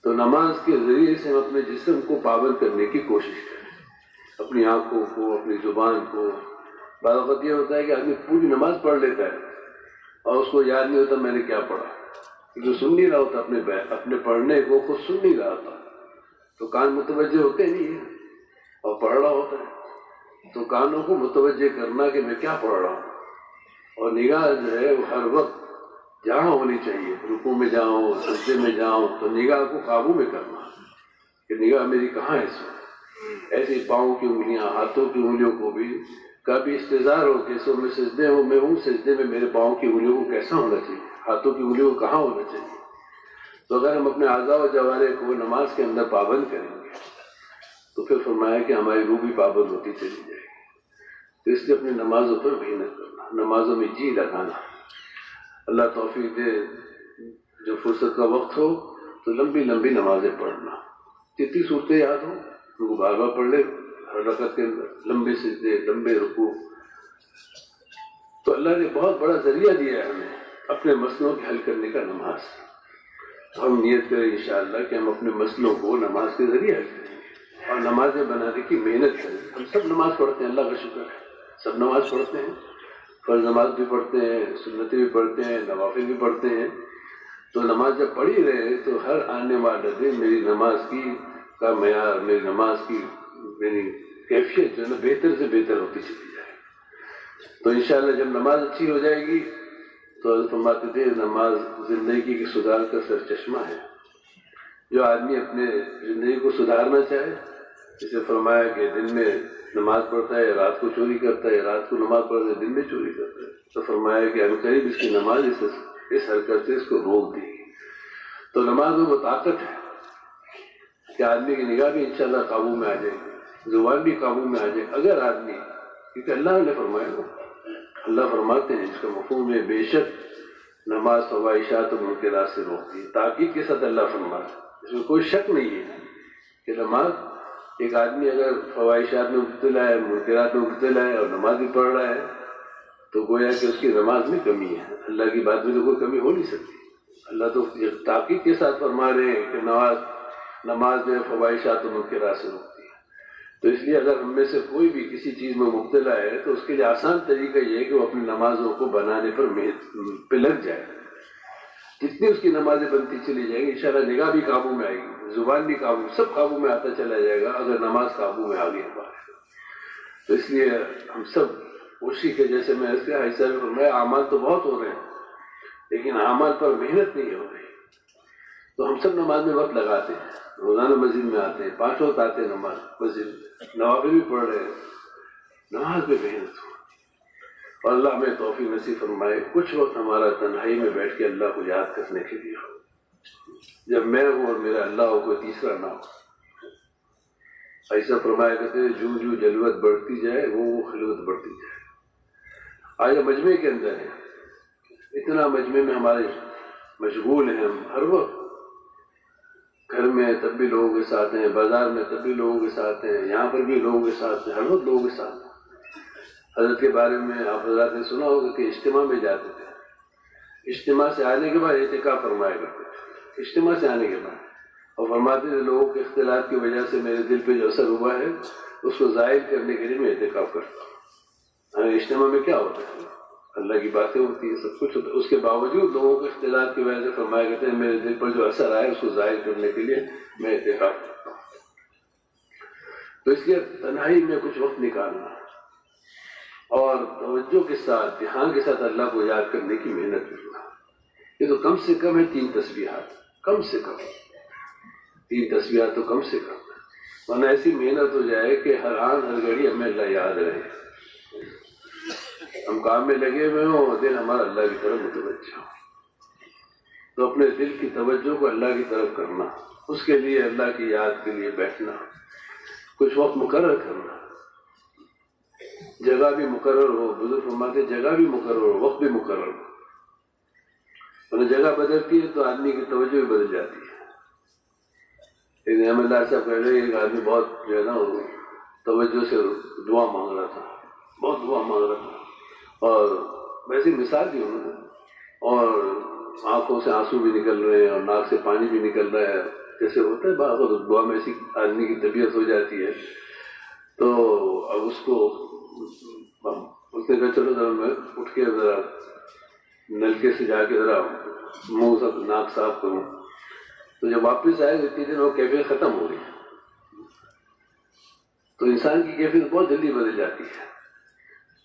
تو نماز کے ذریعے سے ہم اپنے جسم کو پابند کرنے کی کوشش کریں، اپنی آنکھوں کو، اپنی زبان کو۔ بعض اوقات یہ ہوتا ہے کہ آدمی پوری نماز پڑھ لیتا ہے اور اس کو یاد نہیں ہوتا میں نے کیا پڑھا، کیونکہ سن نہیں رہا ہوتا، اپنے پڑھنے کو خود سن نہیں رہا ہوتا، تو کان متوجہ ہوتے نہیں ہیں اور پڑھ رہا ہوتا ہے، تو کانوں کو متوجہ کرنا کہ میں کیا پڑھ رہا ہوں، اور نگاہ جو ہے وہ ہر وقت جہاں ہونی چاہیے، رکوع میں جاؤں، سجدے میں جاؤں، تو نگاہ کو قابو میں کرنا کہ نگاہ میری کہاں ہے اس وقت۔ ایسے پاؤں کی انگلیاں، ہاتھوں کی انگلیوں کو بھی کبھی استظہار ہو کہ سو میں سجدے ہوں، میں ہوں سجدے میں، میرے پاؤں کی انگلیوں کو کیسا ہونا چاہیے، ہاتھوں کی انگلیوں کو کہاں ہونا چاہیے۔ تو اگر ہم اپنے اعضاء و جوارح کو نماز کے اندر پابند کریں گے تو پھر فرمایا کہ ہماری روح بھی پابند ہوتی چلی جائے گی۔ تو اس لیے اپنی نمازوں پر محنت کرنا، نمازوں میں جی لگانا۔ اللہ توفیق دے، جو فرصت کا وقت ہو تو لمبی لمبی نمازیں پڑھنا، جتنی صورتیں یاد ہوں ان کو بار بار پڑھ لے، ہر رکعت کے اندر لمبے سجدے، لمبے رکوع۔ تو اللہ نے بہت بڑا ذریعہ دیا ہے ہمیں اپنے مسئلوں کے حل کرنے کا، نماز۔ تو ہم نیت کریں انشاءاللہ کہ ہم اپنے مسئلوں کو نماز کے ذریعے حل کریں اور نمازیں بنانے کی محنت کریں۔ ہم سب نماز پڑھتے ہیں، اللہ کا شکر ہے، سب نماز پڑھتے ہیں، فرض نماز بھی پڑھتے ہیں، سنتیں بھی پڑھتے ہیں، نوافل بھی پڑھتے ہیں۔ تو نماز جب پڑھی رہے تو ہر آنے والا دن میری نماز کا معیار، میری نماز کی میری کیفیت جو ہے نا بہتر سے بہتر ہوتی چلی جائے۔ تو انشاءاللہ جب نماز اچھی ہو جائے گی تو حضرت فرماتے تھے نماز زندگی کی سدھار کا سرچشمہ ہے۔ جو آدمی اپنے زندگی کو سدھارنا چاہے، جسے فرمایا کہ دن میں نماز پڑھتا ہے، رات کو چوری کرتا ہے، رات کو نماز پڑھتا ہے، دن میں چوری کرتا ہے، تو فرمایا کہ عنقریب اس کی نماز اس حرکت سے اس کو روک دے گی۔ تو نماز میں وہ طاقت ہے کہ آدمی کی نگاہ بھی انشاءاللہ قابو میں آ جائے گی، زبان بھی قابو میں آ جائے، اگر آدمی، کیونکہ اللہ نے فرمایا نا، اللہ فرماتے ہیں اس کا مفہوم ہے بے شک نماز فواحشات و منکرات سے روکتی ہے، تاکید کے ساتھ اللہ فرماتا ہے، اس میں کوئی شک نہیں ہے کہ نماز، ایک آدمی اگر فواحشات میں مبتلا ہے، منکرات میں مبتلا ہے اور نماز بھی پڑھ رہا ہے تو گویا کہ اس کی نماز میں کمی ہے، اللہ کی بات میں تو کوئی کمی ہو نہیں سکتی۔ اللہ تو تاکید کے ساتھ فرما رہے ہیں کہ نماز جو ہے فواحشات و منکرات سے روکتی ہے۔ تو اس لیے اگر ہم میں سے کوئی بھی کسی چیز میں مبتلا ہے تو اس کے لیے آسان طریقہ یہ ہے کہ وہ اپنی نمازوں کو بنانے پہ لگ جائے۔ جتنی اس کی نمازیں بنتی چلی جائیں گی انشاءاللہ نگاہ بھی قابو میں آئے گی، زبان بھی قابو، سب قابو میں آتا چلا جائے گا اگر نماز قابو میں آ گئی ہمارے۔ تو اس لیے ہم سب اسی کے جیسے میں اس کے حصہ میں اعمال تو بہت ہو رہے ہیں لیکن اعمال پر محنت نہیں ہو رہی۔ تو ہم سب نماز میں وقت لگاتے ہیں، روزانہ مسجد میں آتے ہیں، 5 وقت آتے ہیں نماز مسجد، نوافل بھی پڑھ رہے ہیں، نماز میں محنت ہو اور اللہ ہمیں توفیق نصیب فرمائے کچھ وقت ہمارا تنہائی میں بیٹھ کے اللہ کو یاد کرنے کے لیے ہو، جب میں ہوں اور میرا اللہ ہو، کوئی تیسرا نہ ہو۔ ایسا فرمایا کرتے ہیں جو جو جلوت بڑھتی جائے وہ خلوت بڑھتی جائے۔ آج مجمع کے اندر ہے، اتنا مجمع میں ہمارے مشغول ہیں، ہم ہر وقت گھر میں تب بھی لوگوں کے ساتھ ہیں، بازار میں تب بھی لوگوں کے ساتھ ہیں، یہاں پر بھی لوگوں کے ساتھ ہیں، ہر وقت لوگوں کے ساتھ ہیں۔ حضرت کے بارے میں آپ حضرات نے سنا ہوگا کہ اجتماع میں جاتے تھے، اجتماع سے آنے کے بعد اعتکاف فرمایا کرتے تھے، اجتماع سے آنے کے بعد، اور فرماتے تھے لوگوں کے اختلاف کی وجہ سے میرے دل پہ جو اثر ہوا ہے اس کو ظاہر کرنے کے لیے میں اعتکاف کرتا ہوں۔ اجتماع میں کیا ہوتا ہے؟ اللہ کی باتیں ہوتی ہیں، سب کچھ ہوتا ہے، اس کے باوجود لوگوں کے اختلاف کی وجہ سے فرمایا کرتے ہیں میرے دل پر جو اثر آئے اس کو ظاہر کرنے کے لیے میں اعتکاف کرتا ہوں۔ تو اس لیے تنہائی میں کچھ وقت نکالنا اور توجہ کے ساتھ دھیان کے ساتھ اللہ کو یاد کرنے کی محنت کرنا، یہ تو کم سے کم ہے 3 تسبیحات، کم سے کم 3 تسبیحات تو کم سے کم، ورنہ ایسی محنت ہو جائے کہ ہر آن ہر گھڑی ہمیں اللہ یاد رہے، ہم کام میں لگے ہوئے ہوں اور دل ہمارا اللہ کی طرف متوجہ ہو، تو اپنے دل کی توجہ کو اللہ کی طرف کرنا، اس کے لیے اللہ کی یاد کے لیے بیٹھنا، کچھ وقت مقرر کرنا، جگہ بھی مقرر ہو، بزرگ فرماتے جگہ بھی مقرر ہو، وقت بھی مقرر ہو، اور جگہ بدلتی ہے تو آدمی کی توجہ بھی بدل جاتی ہے۔ ایک احمد اللہ صاحب کہہ رہے ایک آدمی بہت جو ہے نا توجہ سے دعا مانگ رہا تھا، بہت دعا مانگ رہا تھا، اور ویسی مثال دی انہوں نے، اور آنکھوں سے آنسو بھی نکل رہے ہیں اور ناک سے پانی بھی نکل رہا ہے، جیسے ہوتا ہے بعض وقت دعا میں ایسی آدمی کی طبیعت ہو جاتی ہے، تو اب اس نے کہا چلو ذرا میں اٹھ کے ذرا نلکے سے جا کے ذرا منہ سب ناک صاف کروں، تو جب واپس آئے تو اتنی دن وہ کیفیت ختم ہو گئی۔ تو انسان کی کیفیت بہت جلدی بدل جاتی ہے،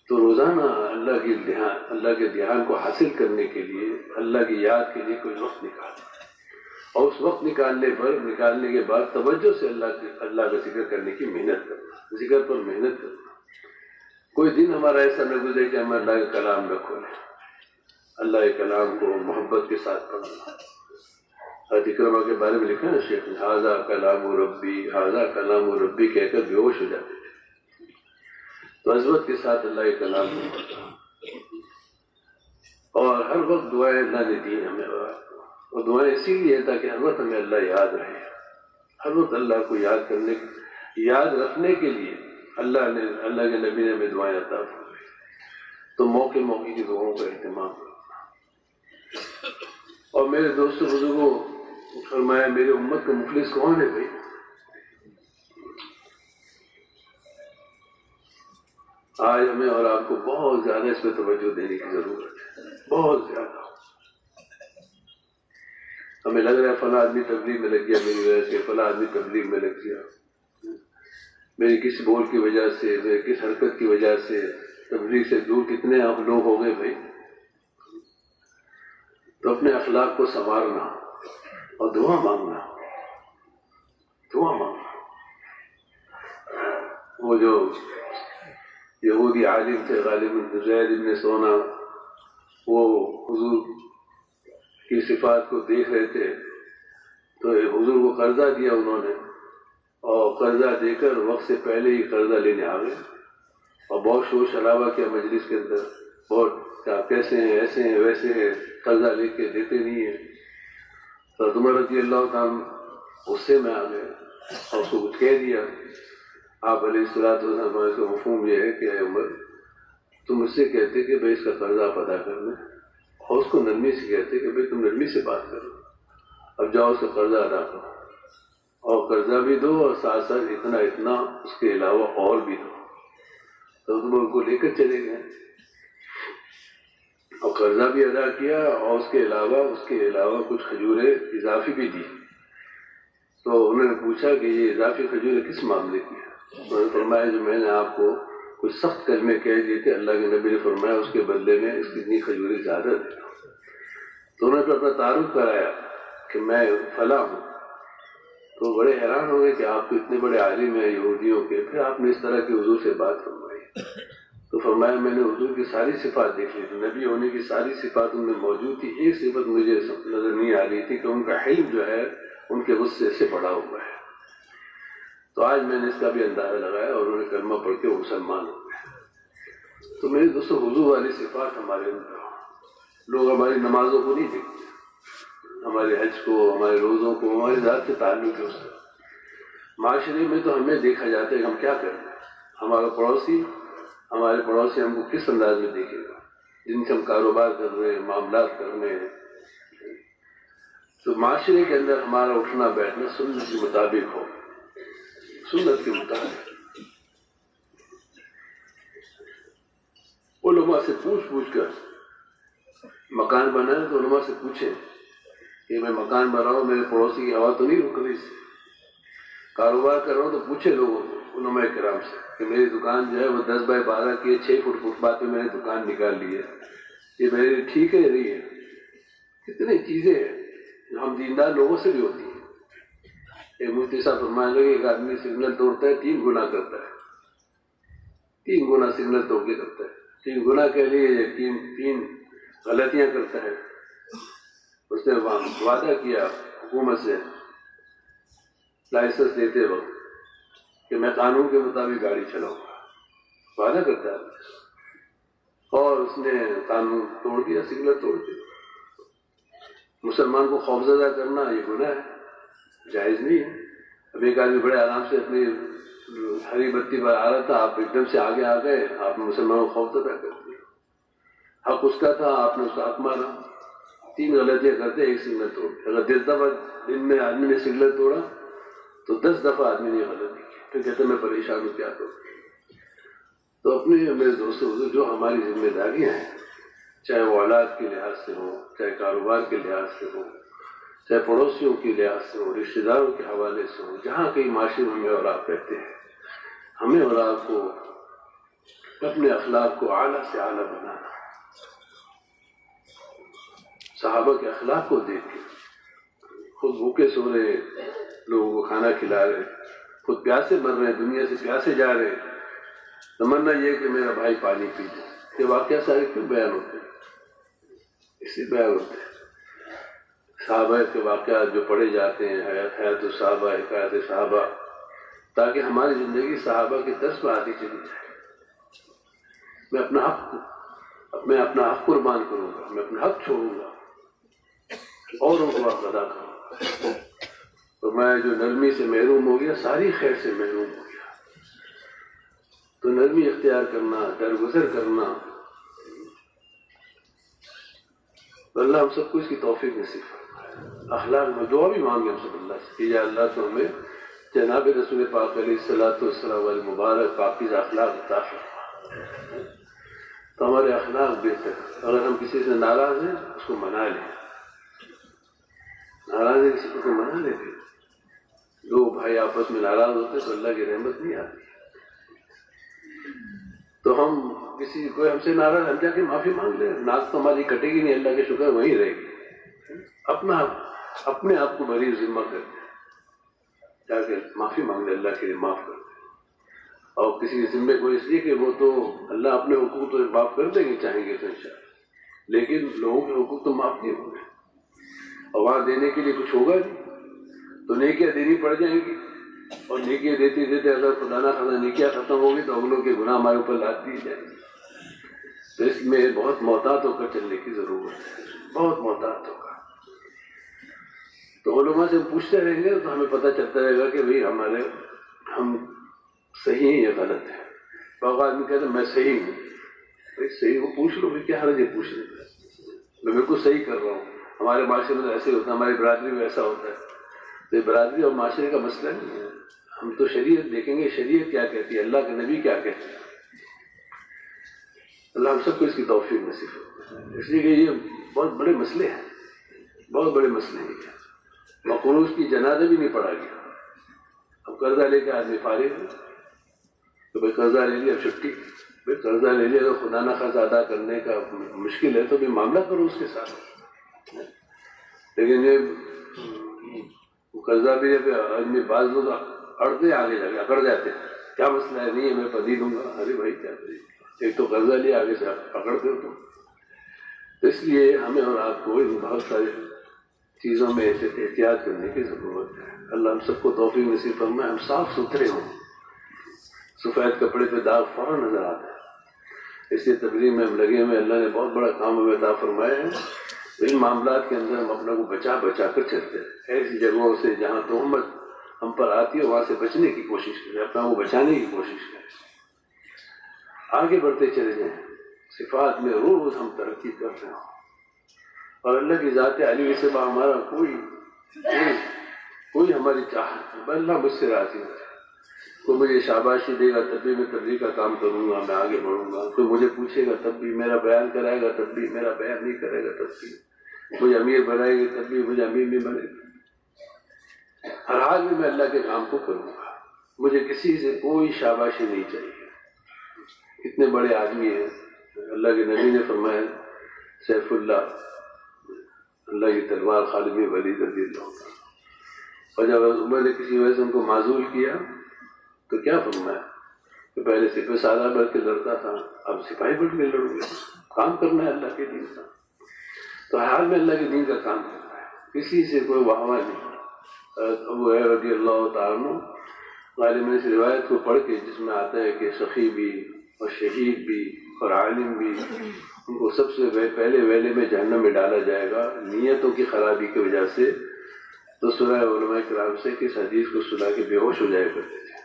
تو روزانہ اللہ کے دھیان کو حاصل کرنے کے لیے، اللہ کی یاد کے لیے کوئی وقت نکالنا، اور اس وقت نکالنے کے بعد توجہ سے اللہ کا ذکر کرنے کی محنت کرنا، ذکر پر محنت کرنا۔ کوئی دن ہمارا ایسا نہ گزرے کہ ہم اللہ کا کلام نہ کھولیں، اللہ کے کلام کو محبت کے ساتھ پڑھنا۔ حضرت اکرمہ کے بارے میں لکھا نا شیخ نے، ھذا کلام ربی، ھذا کلام ربی کہہ کر بے ہوش ہو جاتے تھے، تو عظمت کے ساتھ اللہ کے کلام کو پڑھنا، اور ہر وقت دعائیں اللہ نے دی ہمیں، اور دعائیں اسی لیے تاکہ ہر وقت ہمیں اللہ یاد رہے، ہر وقت اللہ کو یاد رکھنے کے لیے اللہ کے نبی نے ہمیں دعائیں عطا فرمائی، تو موقع کی دعاؤں کا اہتمام کرنا۔ اور میرے دوستوں بزرگوں فرمایا میری امت کا مفلس کون ہے بھائی؟ آج ہمیں اور آپ کو بہت زیادہ اس پہ توجہ دینے کی ضرورت ہے، بہت زیادہ۔ ہمیں لگ رہا ہے فلاں آدمی تبلیغ میں لگ گیا میری وجہ سے، فلاں آدمی تبلیغ میں لگ گیا، میری کس بول کی وجہ سے، میری کس حرکت کی وجہ سے تبلیغ سے دور کتنے لوگ ہو گئے بھائی۔ تو اپنے اخلاق کو سنوارنا اور دعا مانگنا، دعا مانگنا۔ وہ جو یہودی عالم تھے غالب زید بن سونا، وہ حضور کی صفات کو دیکھ رہے تھے، تو حضور کو قرضہ دیا انہوں نے، اور قرضہ دے کر وقت سے پہلے ہی قرضہ لینے آ گئے، اور بہت شور شرابہ کیا مجلس کے اندر، بہت کیسے ہیں، ایسے ہیں، ویسے ہیں، قرضہ لے کے دیتے نہیں ہیں۔ تو عمر رضی اللہ تعالیٰ غصے میں آ گئے اور اس کو کچھ کہہ دیا۔ آپ علیہ الصلوۃ والسلام کا مفہوم یہ ہے کہ اے عمر، تم اس سے کہتے کہ بھائی اس کا قرضہ آپ ادا کر لیں، اور اس کو نرمی سے کہتے کہ بھائی تم نرمی سے بات کرو، اب جاؤ اس کا قرضہ ادا کرو، اور قرضہ بھی دو اور ساتھ ساتھ اتنا اس کے علاوہ اور بھی دو۔ تو تم ان کو لے کر چلے گئے اور قرضہ بھی ادا کیا، اور اس کے علاوہ کچھ کھجوریں اضافی بھی دی۔ تو انہوں نے پوچھا کہ یہ اضافی کھجوریں کس معاملے کی ہے؟ انہوں نے فرمایا جو میں نے آپ کو کچھ سخت کلمے کہہ دیے تھے، اللہ کے نبی نے فرمایا اس کے بدلے میں اس کتنی کھجوریں زیادہ دے دو۔ تو انہوں نے اپنا تعارف کرایا کہ میں فلاں ہوں، تو بڑے حیران ہو گئے کہ آپ تو اتنے بڑے عالم ہیں یہودیوں کے، پھر آپ نے اس طرح کی حضور سے بات فرمائی۔ تو فرمایا میں نے حضور کی ساری صفات دیکھ لی تھی، نبی ہونے کی ساری صفات ان میں موجود تھی، ایک صفت مجھے نظر نہیں آ رہی تھی کہ ان کا علم جو ہے ان کے غصے سے بڑا ہوا ہے۔ تو آج میں نے اس کا بھی اندازہ لگایا اور انہوں نے کلمہ پڑھ کے وہ مسلمان ہو گئے۔ تو میرے دوستوں حضور والی صفات ہمارے اندر ہو۔ لوگ ہماری نمازوں کو نہیں دیکھتے، ہمارے حج کو، ہمارے روزوں کو، ہماری ذات سے تعلق ہے اس سے۔ معاشرے میں تو ہمیں دیکھا جاتا ہے کہ ہم کیا کر رہے ہیں، ہمارے پڑوسی ہم کو کس انداز میں دیکھے گا، جن سے ہم کاروبار کر رہے ہیں، معاملات کر رہے ہیں۔ تو معاشرے کے اندر ہمارا اٹھنا بیٹھنا سنت کے مطابق ہو، سنت کے مطابق۔ علماء سے پوچھ کر مکان بنائے تو علماء سے پوچھیں کہ میں مکان بنا رہا ہوں، میرے پڑوسی کی ہوا تو نہیں رک رہی، کاروبار کر رہا ہوں تو پوچھے لوگوں کو علماء کرام سے کہ میری دکان جو ہے وہ 10 بائی 12 کی 6 فٹ فٹ بات پہ میں نے دکان نکال لی ہے، یہ میرے لیے ٹھیک ہے نہیں ہے؟ کتنی چیزیں ہیں جو ہم دیندار لوگوں سے بھی ہوتی ہیں۔ ایک مفتی صاحب فرمانے لگے ایک آدمی سگنل توڑتا ہے 3 گناہ کرتا ہے، 3 گناہ سگنل توڑ کے کرتا ہے، 3 گناہ کے لیے 3 غلطیاں کرتا ہے۔ اس نے وعدہ کیا حکومت سے لائسنس دیتے وقت کہ میں قانون کے مطابق گاڑی چلاؤں گا، وعدہ کرتا ہے، اور اس نے قانون توڑ دیا، سگنل توڑ دیا۔ مسلمان کو خوفزدہ کرنا یہ گناہ ہے، جائز نہیں ہے۔ اب ایک آدمی بڑے آرام سے اپنی ہری بتی پر آ رہا تھا، آپ ایک دم سے آگے آ گئے، آپ نے مسلمان کو خوفزدہ کر دیا۔ حق اس کا تھا، آپ نے اس کا حق مارا۔ 3 غلطیاں کرتے، ایک سگنل توڑ دیا۔ اگر 10 دفعہ دن میں آدمی نے سگنل توڑا تو 10 دفعہ آدمی نے غلطی کی، پھر کہتے میں پریشان ہوں، کیا کروں؟ تو اپنے میرے دوستوں جو ہماری ذمہ داریاں ہیں، چاہے وہ اولاد کے لحاظ سے ہو، چاہے کاروبار کے لحاظ سے ہو، چاہے پڑوسیوں کے لحاظ سے ہو، رشتے داروں کے حوالے سے ہو، جہاں کہیں معاشرے میں ہمیں اور آپ رہتے ہیں، ہمیں اور آپ کو اپنے اخلاق کو اعلیٰ سے اعلیٰ بنانا۔ صحابہ کے اخلاق کو دیکھ کے خود بھوکے سو رہے، لوگوں کو کھانا کھلا رہے، خود پیاسے مر رہے، دنیا سے پیاسے جا رہے، تمنا یہ کہ میرا بھائی پانی پی جائے۔ یہ واقعہ سارے کیوں بیان ہوتے ہیں؟ اس لیے بیان ہوتے ہیں۔ صحابہ کے واقعات جو پڑھے جاتے ہیں، حیات الصحابہ، حکایت صحابہ، تاکہ ہماری زندگی صحابہ کے درس پر آتی چلی جائے۔ میں اپنا حق قربان کروں گا، میں اپنا حق چھوڑوں گا، اوروں کو حق ادا کروں گا، تو میں جو نرمی سے محروم ہو گیا ساری خیر سے محروم ہو گیا۔ تو نرمی اختیار کرنا، درگزر کرنا، اللہ ہم سب کو اس کی توفیق نصیب فرمائے۔ اخلاق میں دعا بھی مانگے ہم سب اللہ سے کہ یا اللہ تو ہمیں جناب رسول پاک علیہ الصلوۃ والسلام علیہ مبارک پاکیزہ اخلاق عطا فرما، تو ہمارے اخلاق بہتر۔ اگر ہم کسی سے ناراض ہیں اس کو منا لیں، ناراض ہے کسی کو منا لیں۔ دو بھائی آپس میں ناراض ہوتے تو اللہ کی رحمت نہیں آتی۔ تو ہم کسی کوئی ہم سے ناراض، ہم جا کے معافی مانگ لیں، ناک تو ہماری کٹے گی نہیں، اللہ کے شکر وہیں رہے گی۔ اپنے آپ کو بری ذمہ کر دیں، جا کے معافی مانگ لیں، اللہ کے لیے معاف کر دیں۔ اور کسی ذمے کو اس لیے کہ وہ تو اللہ اپنے حقوق تو معاف کر دیں گے چاہیں گے تو انشاءاللہ، لیکن لوگوں کے حقوق تو معاف نہیں ہوں گے، اور وہاں دینے کے لیے کچھ ہوگا نہیں، تو نیکیاں دینی پڑ جائیں گی، اور نیکیاں دیتے دیتے اگر خدا نہ خدا نیکیاں ختم ہوگی تو اگلوں کے گناہ ہمارے اوپر لاد دی جائیں گے۔ تو اس میں بہت محتاط ہو کر چلنے کی ضرورت ہے، بہت محتاط ہو کر۔ تو علماء سے پوچھتے رہیں گے تو ہمیں پتہ چلتا رہے گا کہ بھئی ہم صحیح ہیں یا غلط ہیں۔ بعض آدمی کہتے ہیں میں صحیح ہوں، بھائی صحیح ہو پوچھ لو، کیا حرج ہے پوچھنے میں، میں بالکل صحیح کر رہا ہوں۔ ہمارے معاشرے میں تو ایسے ہوتا ہے، ہماری برادری میں ایسا ہوتا ہے، تو برادری اور معاشرے کا مسئلہ نہیں ہے، ہم تو شریعت دیکھیں گے، شریعت کیا کہتی ہے، اللہ کے نبی کیا کہتے ہیں۔ اللہ ہم سب کو اس کی توفیق نصیب ہو، اس لیے کہ یہ بہت بڑے مسئلے ہیں، بہت بڑے مسئلے ہیں۔ مقروض کی جنازہ بھی نہیں پڑھا گیا، اب قرضہ لے کے آدمی فارغ ہے، تو بھائی قرضہ لے لیا چھٹی، بھائی قرضہ لے لیا تو خدا نہ خواستہ ادا کرنے کا مشکل ہے تو بھی معاملہ کرو اس کے ساتھ، لیکن یہ قرضہ بھی ہے، آدمی بعض لوگ اڑتے آگے جا کے اکڑ جاتے ہیں، کیا مسئلہ ہے، نہیں ہے میں پدی دوں گا، ارے بھائی کیا پدی، ایک تو قرضہ لیا آگے سے پکڑتے ہو تو اس لیے ہمیں اور آپ کو بہت سارے چیزوں میں احتیاط کرنے کی ضرورت ہے۔ اللہ ہم سب کو توفیق نصیب فرمائے، ہم صاف ستھرے ہوں، سفید کپڑے پہ داغ فوراً نظر آتا ہے، اس لیے تبلیغ میں ہم لگے ہوئے، اللہ نے بہت بڑا کام ہمیں عطا فرمایا ہے۔ ان معاملات کے اندر ہم اپنا کو بچا کر چلتے ہیں، ایسی جگہوں سے جہاں تہمت ہم پر آتی ہے وہاں سے بچنے کی کوشش کریں، اپنا کو بچانے کی کوشش کریں، آگے بڑھتے چلے جائیں، صفات میں روز ہم ترقی کر رہے ہوں، اور اللہ کی ذات علی کے سوا ہمارا کوئی ہماری چاہت نہیں، اللہ مجھ سے راضی ہے، کوئی مجھے شاباشی دے گا تب بھی میں تبلیغ کا کام کروں گا، میں آگے بڑھوں گا، کوئی مجھے پوچھے گا تب بھی، میرا بیان کرائے گا تب بھی، میرا بیان نہیں کرے گا تب بھی، مجھے امیر بنائے گا تب بھی، مجھے امیر نہیں بنے گا، ہر حال میں اللہ کے کام کو کروں گا، مجھے کسی سے کوئی شاباشی نہیں چاہیے. اتنے بڑے آدمی ہیں. اللہ کے نبی نے فرمایا سیف اللہ، اللہ کی تلوار خالد بن ولید رضی اللہ عنہ، اور جب عمر نے کسی وجہ سے ان کو معزول کیا تو کیا فرمایا کہ پہلے سپہ سالار بن کے لڑتا تھا، اب سپاہی بن کے لڑوں گے. کام کرنا ہے اللہ کے دین کا، تو حال میں اللہ کے دین کا کام کرنا ہے، کسی سے کوئی واہ واہ نہیں. ابو ہریرہ رضی اللہ تعالیٰ عنہ غالب نے اس روایت کو پڑھ کے جس میں آتا ہے کہ سخی بھی اور شہید بھی اور عالم بھی ان کو سب سے پہلے ویلے میں جہنم میں ڈالا جائے گا نیتوں کی خرابی کی وجہ سے، تو سنا علماء کرام سے کہ اس حدیث کو سنا کے بے ہوش ہو جایا کرتے تھے.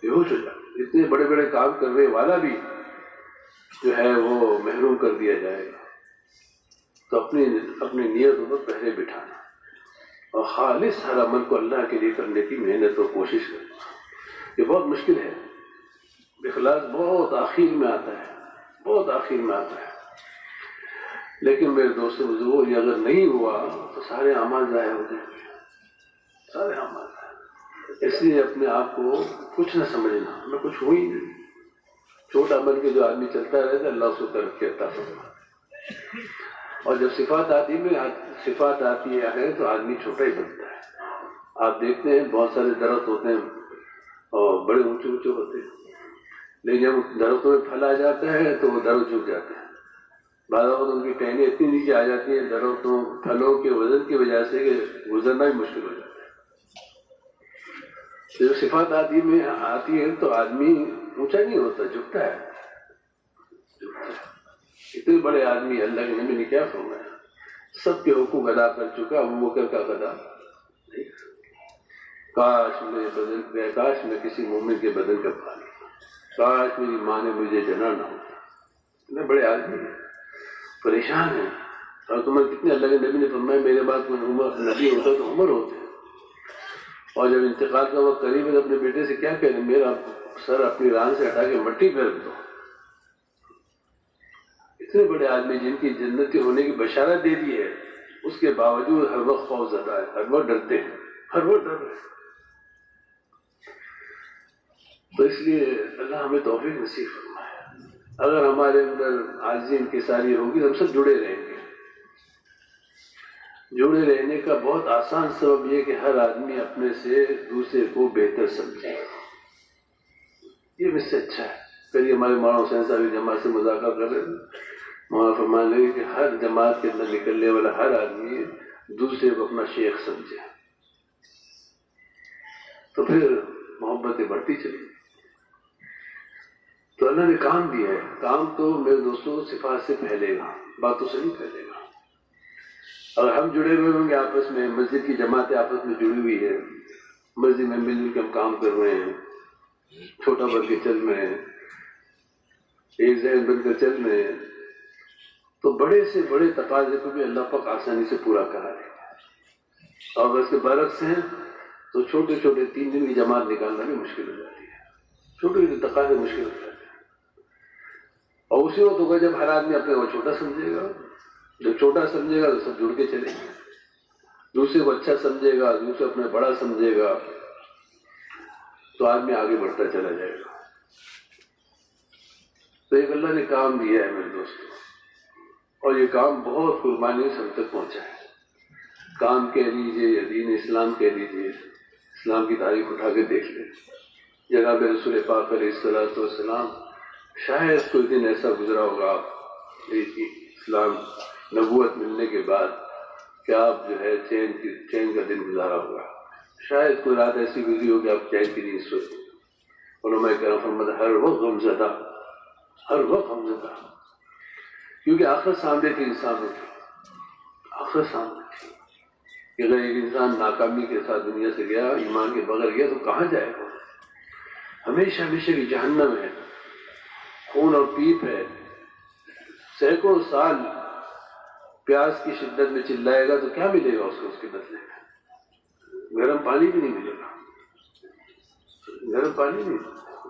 بے ہوش ہو جاتے، اتنے بڑے بڑے کام کرنے والا بھی جو ہے وہ محروم کر دیا جائے گا. تو اپنی نیتوں کو پہلے بٹھانا اور خالص ہر عمل کو اللہ کے لیے کرنے کی محنت اور کوشش کرنا. یہ بہت مشکل ہے. اخلاص بہت آخر میں آتا ہے، بہت آخر میں آتا ہے. لیکن میرے دوستوں بزرگوں یہ اگر نہیں ہوا تو سارے اعمال ضائع ہو جائیں گے، سارے اعمال ضائع. اس لیے اپنے آپ کو کچھ نہ سمجھنا، میں کچھ ہوں ہی نہیں. چھوٹا بن کے جو آدمی چلتا رہتا ہے اللہ اس کو ترقی عطا فرماتا ہے. اور جب صفات آتی ہے تو آدمی چھوٹا ہی بنتا ہے. آپ دیکھتے ہیں بہت سارے درخت ہوتے ہیں اور بڑے اونچے اونچے ہوتے ہیں، لیکن جب درختوں میں پھل آ جاتا ہے تو وہ درخت جھک جاتے ہیں. بعض اوقات ان کی ٹہنیاں اتنی نیچے آ جاتی ہیں درختوں پھلوں کے وزن کی وجہ سے کہ گزرنا بھی مشکل ہو جاتا ہے. جب صفات آتی ہے تو آدمی اونچا نہیں ہوتا، جھکتا ہے. اتنے بڑے آدمی اللہ کے نبی نے کیا فرمایا، سب کے حقوق ادا کر چکا، ابو بکر کا ادا نہیں. کاش میں کسی مومن کے بدن کا پانی، کاش میری ماں نے مجھے جنا نہ ہوتا. اتنے بڑے آدمی ہیں، پریشان ہیں. اور تمہیں کتنے اللہ کے نبی نے فرمایا میرے بعد کوئی عمر نبی ہوتا تو عمر ہوتے. اور جب انتقال کا وقت قریب ہے اپنے بیٹے سے کیا کہہ رہے، میرا سر اپنی ران سے ہٹا کے مٹی پھینک دو. اتنے بڑے آدمی جن کی جنتی ہونے کی بشارت دے دی ہے، اس کے باوجود ہر وقت خوف زدہ ہے، ہر وقت ڈرتے ہیں، ہر وقت ڈر رہے ہیں. تو اس لیے اللہ ہمیں توفیق نصیب فرمائے. اگر ہمارے اندر عاجزی انکساری ہوگی تو ہم سب جڑے رہیں گے. جڑے رہنے کا بہت آسان سبب یہ کہ ہر آدمی اپنے سے دوسرے کو بہتر سمجھے. یہ مجھ سے اچھا ہے. پھر یہ ہمارے مولانا حسین صاحب جماعت سے مذاکرہ کر رہے تھے، مولانا فرمانے لگے کہ ہر جماعت کے اندر نکلنے والا ہر آدمی دوسرے کو اپنا شیخ سمجھے، تو پھر محبتیں بڑھتی چلی. تو اللہ نے کام دیا ہے. کام تو میرے دوستوں صفات سے پھیلے گا، باتوں سے نہیں پھیلے گا. اگر ہم جڑے ہوئے ہوں گے آپس میں، مسجد کی جماعتیں آپس میں جڑی ہوئی ہے، مسجد میں مل جل کے ہم کام کر رہے ہیں، چھوٹا بن کے چل رہے ہیں، ایک ذہن بن کر چل رہے ہیں، تو بڑے سے بڑے تقاضے کو بھی اللہ پاک آسانی سے پورا کرا دے گا. اور اگر اس کے برعکس ہیں تو چھوٹے چھوٹے 3 دن کی جماعت نکالنا بھی مشکل ہو جاتی ہے، چھوٹے چھوٹے تقاضے مشکل ہو جاتے ہیں. اور اسی وقت ہوگا جب ہر آدمی اپنے کو چھوٹا سمجھے گا. جب چھوٹا سمجھے گا تو سب جڑ کے چلیں گے. دوسرے کو اچھا سمجھے گا، دوسرے اپنے بڑا سمجھے گا، تو آدمی آگے بڑھتا چلا جائے گا. تو ایک اللہ نے کام دیا ہے میرے دوستوں، اور یہ کام بہت قربانی سے ہم تک پہنچا ہے. کام کہہ لیجیے یا دین اسلام کہہ لیجیے، اسلام کی تاریخ اٹھا کے دیکھ لیں. جناب رسول پاک علیہ الصلوۃ والسلام، شاید کوئی دن ایسا گزرا ہوگا اسلام نبوت ملنے کے بعد کہ آپ جو ہے چین کا دن گزارا ہوگا. شاید کوئی رات ایسی گزری ہو کہ آپ چین کی نیند سوئے. علماء کرام فرماتے ہر وقت غمزدہ، ہر وقت غمزدہ، کیونکہ آخرت سامنے تھی انسانوں کی، آخرت سامنے تھی. کہ اگر ایک انسان ناکامی کے ساتھ دنیا سے گیا، ایمان کے بغیر گیا تو کہاں جائے گا؟ ہمیشہ ہمیشہ کی جہنم ہے، خون اور پیپ ہے. سینکڑوں سال پیاس کی شدت میں چلائے گا تو کیا ملے گا اس کو؟ اس کے بدلے میں گرم پانی بھی نہیں ملے گا، گرم پانی نہیں ملے گا.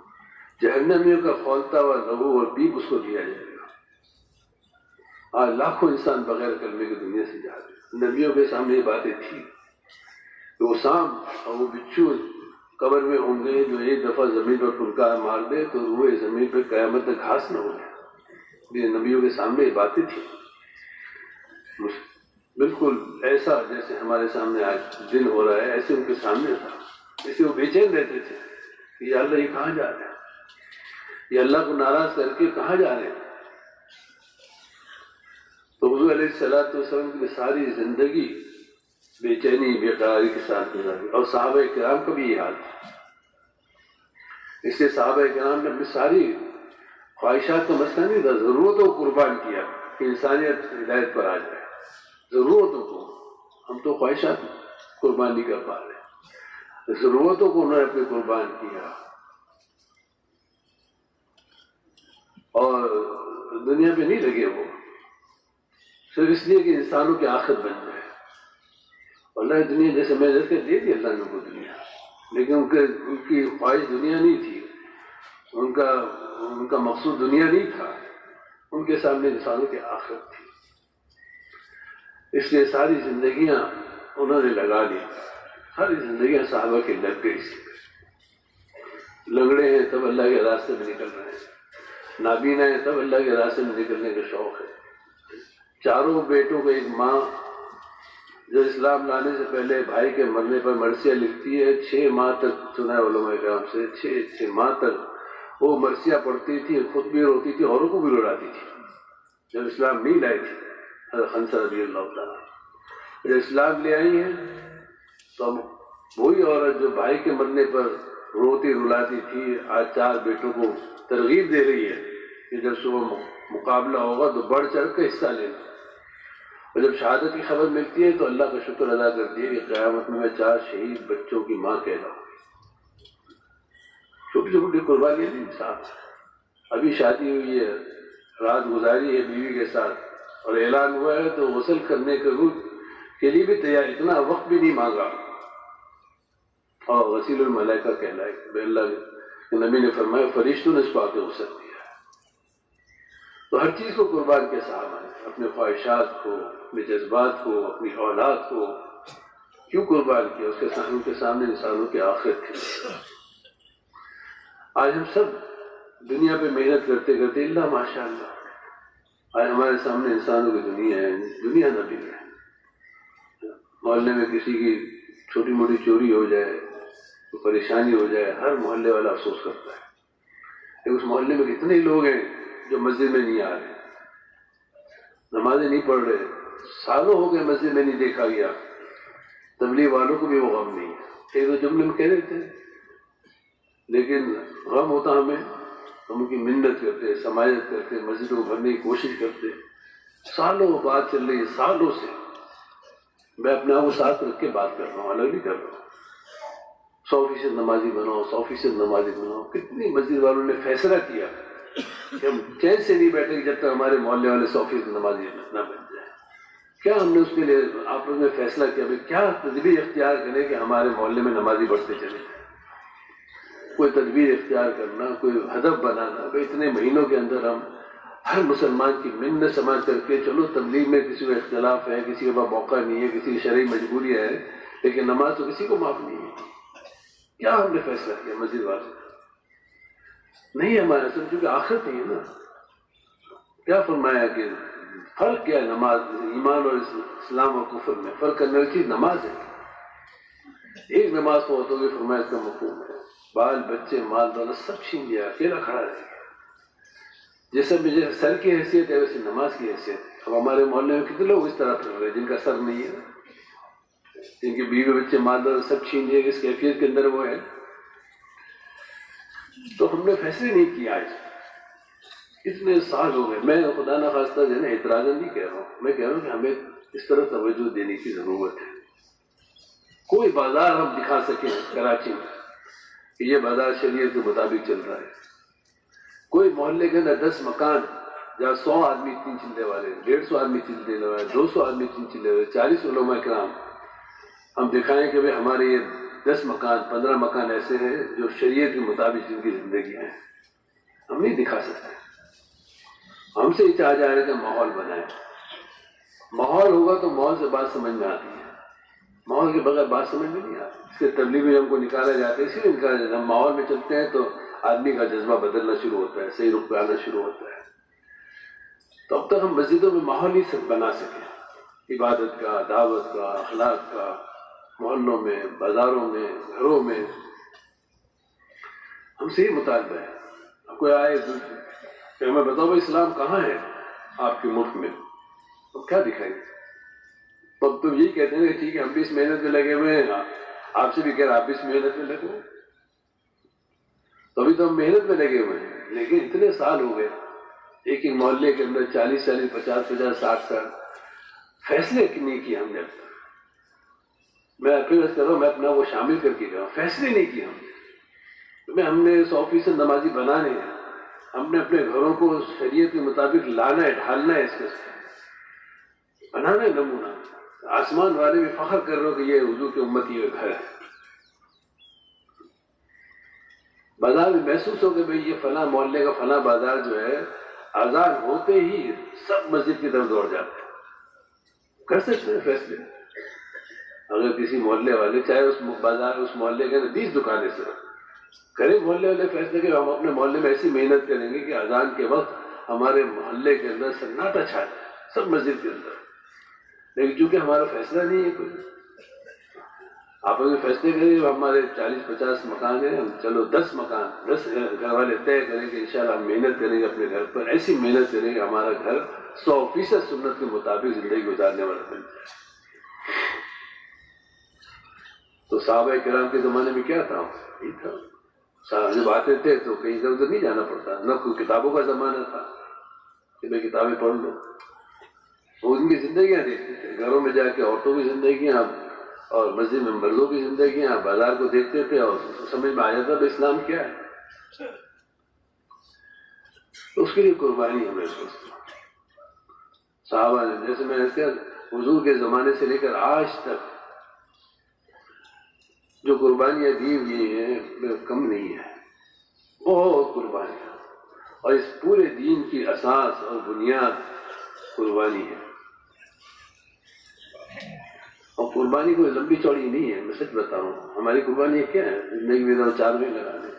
جہنمیوں کا کھولتا ہوا لہو اور پیپ اس کو دیا جائے گا. آج لاکھوں انسان بغیر کلمے کی دنیا سے جا رہے ہیں. نبیوں کے سامنے یہ باتیں تھی کہ وہ سانپ اور وہ بچھو قبر میں ہوں گے جو ایک دفعہ زمین پر ٹھنکا مار دے تو روئے زمین پہ قیامت تک گھاس نہ ہو جائے۔ یہ نبیوں کے سامنے یہ باتیں تھیں، بالکل ایسا جیسے ہمارے سامنے آج دن ہو رہا ہے ایسے ان کے سامنے تھا، ایسے وہ بے چین رہتے تھے کہ یا اللہ یہ کہاں جا رہے ہیں، یہ اللہ کو ناراض کر کے کہاں جا رہے ہیں۔ تو حضور علیہ السلام کی ساری زندگی بے چینی بے قراری کے ساتھ گزاری، اور صحابہ کرام کا بھی یہ حال تھا۔ اس لیے صحابہ کرام نے اپنی ساری خواہشات کا مسئلہ نہیں تھا، ضرورتوں کو قربان کیا کہ انسانیت ہدایت پر آ جائے۔ ضرورتوں کو، ہم تو خواہشات قربان نہیں کر پا رہے، ضرورتوں کو انہوں نے اپنے قربان کیا، اور دنیا پہ نہیں لگے وہ صرف اس لیے کہ انسانوں کی آخرت بن جائے۔ اللہ دنیا جیسے میں دے دی اللہ نے کو دنیا، لیکن ان کی خواہش دنیا نہیں تھی، ان کا مقصود دنیا نہیں تھا، ان کے سامنے انسانوں کی آخرت تھی۔ اس لیے ساری زندگیاں انہوں نے لگا لی، ساری زندگیاں صحابہ کے لگ گئی۔ لنگڑے ہیں تب اللہ کے راستے میں نکل رہے ہیں، نابینا ہیں تب اللہ کے راستے میں نکلنے کا شوق ہے۔ چاروں بیٹوں کو ایک ماں جو اسلام لانے سے پہلے بھائی کے مرنے پر مرثیہ لکھتی ہے، 6 ماہ تک سنا ہے علماء کرام سے، 6 ماہ تک وہ مرثیہ پڑھتی تھی، خود بھی روتی تھی، اوروں کو بھی رلاتی تھی۔ جب اسلام نہیں لائی تھی حضرت خنسا رضی اللہ تعالیٰ، جب اسلام لے آئی ہیں تو وہی عورت جو بھائی کے مرنے پر روتی رلاتی تھی آج 4 بیٹوں کو ترغیب دے رہی ہے کہ جب صبح مقابلہ ہوگا تو بڑھ چڑھ کے حصہ لینا، اور جب شہادت کی خبر ملتی ہے تو اللہ کا شکر ادا کرتی ہے کہ قیامت میں 4 شہید بچوں کی ماں کہلاؤں گی۔ چھوٹی چھوٹی قربانیاں نہیں صاحب، ابھی شادی ہوئی ہے، رات گزاری ہے بیوی کے ساتھ اور اعلان ہوا ہے تو غسل کرنے کے لیے بھی تیار، اتنا وقت بھی نہیں مانگا، اور غسیل الملائکہ کہلائے بے اللہ کے نبی نے فرمایا فرشتوں نے اس کو آ کے غسل دیا۔ تو ہر چیز کو قربان کے صحابہ نے، اپنے خواہشات کو، اپنے جذبات کو، اپنی اولاد کو کیوں قربان کیا؟ اس کے سامنے انسانوں کی آخرت تھی۔ آج ہم سب دنیا پہ محنت کرتے کرتے اللہ ماشاء اللہ آج ہمارے سامنے انسانوں کی دنیا ہے، دنیا نہ بھی ہے۔ محلے میں کسی کی چھوٹی موٹی چوری ہو جائے، کوئی پریشانی ہو جائے، ہر محلے والا افسوس کرتا ہے کہ اس محلے میں کتنے لوگ ہیں جو مسجد میں نہیں آ رہے، نمازیں نہیں پڑھ رہے، سالوں ہو گئے مسجد میں نہیں دیکھا گیا۔ تبلیغ والوں کو بھی وہ غم نہیں ہے، ایک دو جملے میں کہہ رہے تھے، لیکن غم ہوتا ہمیں، ہم ان کی منت کرتے، سماجت کرتے، مسجدوں کو بھرنے کی کوشش کرتے، سالوں بات چل رہی ہے، سالوں سے۔ میں اپنے آپ کو ساتھ رکھ کے بات کر رہا ہوں، الگ نہیں کر رہا ہوں۔ 100% نمازی بناؤ، 100% نمازی بناؤ۔ کتنی مسجد والوں نے فیصلہ کیا کہ ہم چین سے نہیں بیٹھے جب تک ہمارے محلے والے 100% نمازی نہ بن جائیں۔ کیا ہم نے اس کے لیے آپس میں فیصلہ کیا بھائی کیا تدبیر اختیار کریں کہ ہمارے محلے میں نمازی بڑھتے چلے جائیں؟ کوئی تدبیر اختیار کرنا، کوئی ہدف بنانا، بھائی اتنے مہینوں کے اندر ہم ہر مسلمان کی منت سماج کر کے چلو تبلیغ میں کسی کو اختلاف ہے، کسی کے پاس موقع نہیں ہے، کسی کی شرعی مجبوری ہے، لیکن نماز تو کسی کو معاف نہیں ہے۔ کیا ہم نے فیصلہ کیا مسجد والے نہیں ہمارے سب، کیونکہ آخرت نہیں ہے نا۔ کیا فرمایا کہ فرق کیا ہے نماز، ایمان اور اسلام اور کفر میں فرق کرنے والی چیز نماز ہے۔ ایک نماز کو ہوتے ہوئے فرمایا اس کا مفہوم ہے بال بچے مال دولت سب چھین لیا، اکیلا کھڑا رہ گیا۔ جیسے مجھے سر کی حیثیت ہے ویسے نماز کی حیثیت ہے۔ اب ہمارے محلے میں کتنے لوگ اس طرح پھر رہے ہیں جن کا سر نہیں ہے، جن کے بیوی بچے مال دولت سب چھین لیے، اس کیفیت کے اندر وہ ہے۔ تو ہم نے فیصلے نہیں کیا آج، اتنے سال ہو گئے۔ میں خدا نخواستہ جو ہے نا اعتراض نہیں کہہ رہا ہوں، میں کہہ رہا ہوں کہ ہمیں اس طرح توجہ دینے کی ضرورت ہے۔ کوئی بازار ہم دکھا سکیں کراچی میں کہ یہ بازار شریعت کے مطابق چل رہا ہے، کوئی محلے کے اندر 10 مکان جہاں 100 آدمی 3 چلے والے، 150 آدمی 3 چلے والے، 200 آدمی 3 چلے والے، 40 علماء کرام، ہم دکھائیں کہ بھائی ہمارے یہ 10 مکان 15 مکان ایسے ہیں جو شریعت کے مطابق جن کی زندگیاں ہیں۔ ہم نہیں دکھا سکتے، ہم سے یہ چاہ جا رہے کہ ماحول بنائیں۔ ماحول ہوگا تو ماحول سے بات سمجھ میں آتی ہے۔ ماحول کے بغیر بات سمجھ میں نہیں آتی. اس کے تبلیغ میں ہم کو نکالا جاتا ہے، اسی لیے نکالا جاتا ہے. ہم ماحول میں چلتے ہیں تو آدمی کا جذبہ بدلنا شروع ہوتا ہے، صحیح رخ پہ آنا شروع ہوتا ہے. تو اب تک ہم مسجدوں میں ماحول ہی سب بنا سکیں، عبادت کا، دعوت کا، اخلاق کا، محلوں میں، بازاروں میں، گھروں میں. ہم سے ہی مطالبہ ہے. اب کوئی آئے کہ ہمیں بتاؤ بھائی اسلام کہاں ہے آپ کے ملک میں، تو کیا دکھائیں گے؟ تو تم یہی کہتے ہیں کہ ٹھیک ہے ہم بھی اس محنت میں لگے ہوئے ہیں، آپ سے بھی کہہ رہے آپ بھی اس محنت میں لگے ہوئے. تو ابھی تو ہم محنت میں لگے ہوئے ہیں، لیکن اتنے سال ہو گئے، ایک ایک محلے کے اندر 40 50 50 60 سال فیصلے نہیں کیے ہم نے اب تک. میں پھر کر رہا ہوں، میں اپنا وہ شامل کر کے گیا، فیصلے نہیں کیے ہم نے. ہم نے 100% نمازی بنانے ہیں، ہم نے اپنے گھروں کو شریعت کے مطابق لانا ہے، ڈھالنا ہے، اس کے بنانا ہے نمونہ. آسمان والے بھی فخر کر رہے ہو کہ یہ حضور کے امتی کا گھر ہے. بازار میں محسوس ہو کہ بھئی یہ فلاں محلے کا فلاں بازار جو ہے اذان ہوتے ہی سب مسجد کی طرف دوڑ جاتے ہیں. کر سکتے ہیں فیصلے. اگر کسی محلے والے چاہے اس بازار اس محلے کے اندر 20 دکانیں سے کریں محلے والے فیصلے کہ ہم اپنے محلے میں ایسی محنت کریں گے کہ اذان کے وقت ہمارے محلے کے اندر سناٹا چھا جائے، سب مسجد کے اندر. لیکن چونکہ ہمارا فیصلہ نہیں ہے کوئی، آپ اگر فیصلے کریں ہمارے 40 50 مکان ہیں، ہم چلو 10 مکان 10 گھر والے طے کریں کہ انشاءاللہ ہم محنت کریں گے اپنے گھر پر، ایسی محنت کریں کہ ہمارا گھر 100% سنت کے مطابق زندگی گزارنے والا بن جائے. تو صحابہ کرام کے زمانے میں کیا تھا؟ یہ تھا صاحب جب آتے تھے تو کہیں ادھر ادھر نہیں جانا پڑتا، نہ کوئی کتابوں کا زمانہ تھا کہ میں کتابیں پڑھ لوں. وہ ان کی زندگیاں دیکھتے تھے، گھروں میں جا کے عورتوں کی زندگیاں اور مسجد میں مردوں کی زندگیاں، بازار کو دیکھتے تھے اور سمجھ میں آ جاتا تھا اسلام کیا ہے. تو اس کے لیے قربانی ہمیں صحابہ نے، جیسے میں نے کہا حضور کے زمانے سے لے کر آج تک جو قربانیاں دی ہوئی ہیں کم نہیں ہے، بہت قربانیاں. اور اس پورے دین کی اساس اور بنیاد قربانی ہے. اور قربانی کوئی لمبی چوڑی نہیں ہے، میں سچ بتا رہا ہوں. ہماری قربانی کیا ہے؟ زندگی میں 4 مہینے لگانے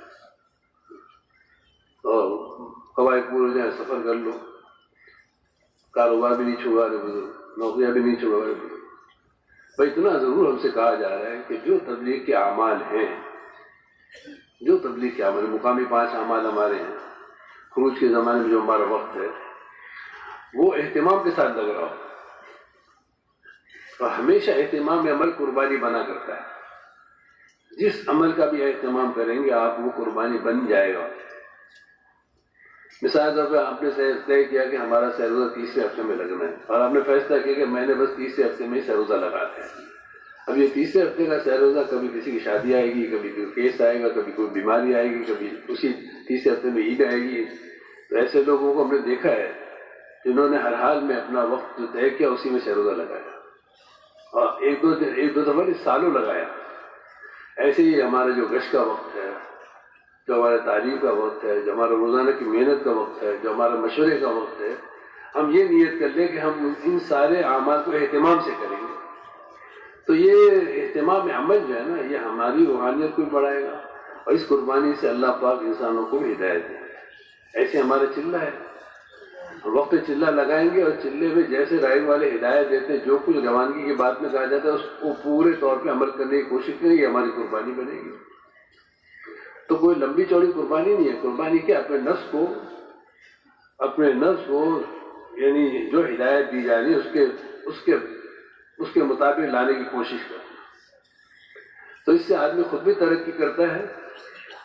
اور قواعد پورے ہو جائیں، سفر کر لو، کاروبار بھی نہیں چھوڑا رہے بزرگ، نوکریاں بھی نہیں چھوڑا رہے بزرگ. بھائی اتنا ضرور ہم سے کہا جا رہا ہے کہ جو تبلیغ کے اعمال ہیں، جو تبلیغ کے اعمال مقامی 5 اعمال ہمارے ہیں، خروج کے زمانے میں جو ہمارا وقت ہے وہ اہتمام کے ساتھ لگ رہا ہو. اور ہمیشہ اہتمام عمل قربانی بنا کرتا ہے. جس عمل کا بھی اہتمام کریں گے آپ وہ قربانی بن جائے گا. مثال طور پہ آپ نے طے کیا کہ ہمارا سہروزہ 30ویں ہفتے میں لگنا ہے، اور آپ نے فیصلہ کیا کہ میں نے بس 30ویں ہفتے میں ہی سہروزہ لگاتے ہیں. اب یہ 30ویں ہفتے کا سہروزہ کبھی کسی کی شادی آئے گی، کبھی کوئی کیس آئے گا، کبھی کوئی بیماری آئے گی، کبھی اسی 30ویں ہفتے میں عید آئے گی. تو ایسے لوگوں کو ہم نے دیکھا ہے جنہوں نے ہر حال میں اپنا وقت جو طے کیا اسی میں سہروزہ لگایا، اور ایک دو دفعہ سالوں لگایا. ایسے ہی ہمارا جو گشت کا وقت ہے، جو ہمارے تعلیم کا وقت ہے، جو ہمارا روزانہ کی محنت کا وقت ہے، جو ہمارا مشورے کا وقت ہے، ہم یہ نیت کر لیں کہ ہم ان سارے اعمال کو اہتمام سے کریں گے. تو یہ اہتمام عمل جو ہے نا، یہ ہماری روحانیت کو بھی بڑھائے گا، اور اس قربانی سے اللہ پاک انسانوں کو بھی ہدایت دے. ایسے ہمارا چلہ ہے، وقت چلہ لگائیں گے، اور چلے میں جیسے رائن والے ہدایت دیتے ہیں، جو کچھ روانگی کی بات میں کہا جاتا ہے اس کو پورے طور پہ عمل کرنے کی کوشش کریں گے، ہماری قربانی بنے گی. تو کوئی لمبی چوڑی قربانی نہیں ہے. قربانی کیا؟ اپنے نفس کو یعنی جو ہدایت دی جانی اس کے مطابق لانے کی کوشش کرنا. تو اس سے آدمی خود بھی ترقی کرتا ہے،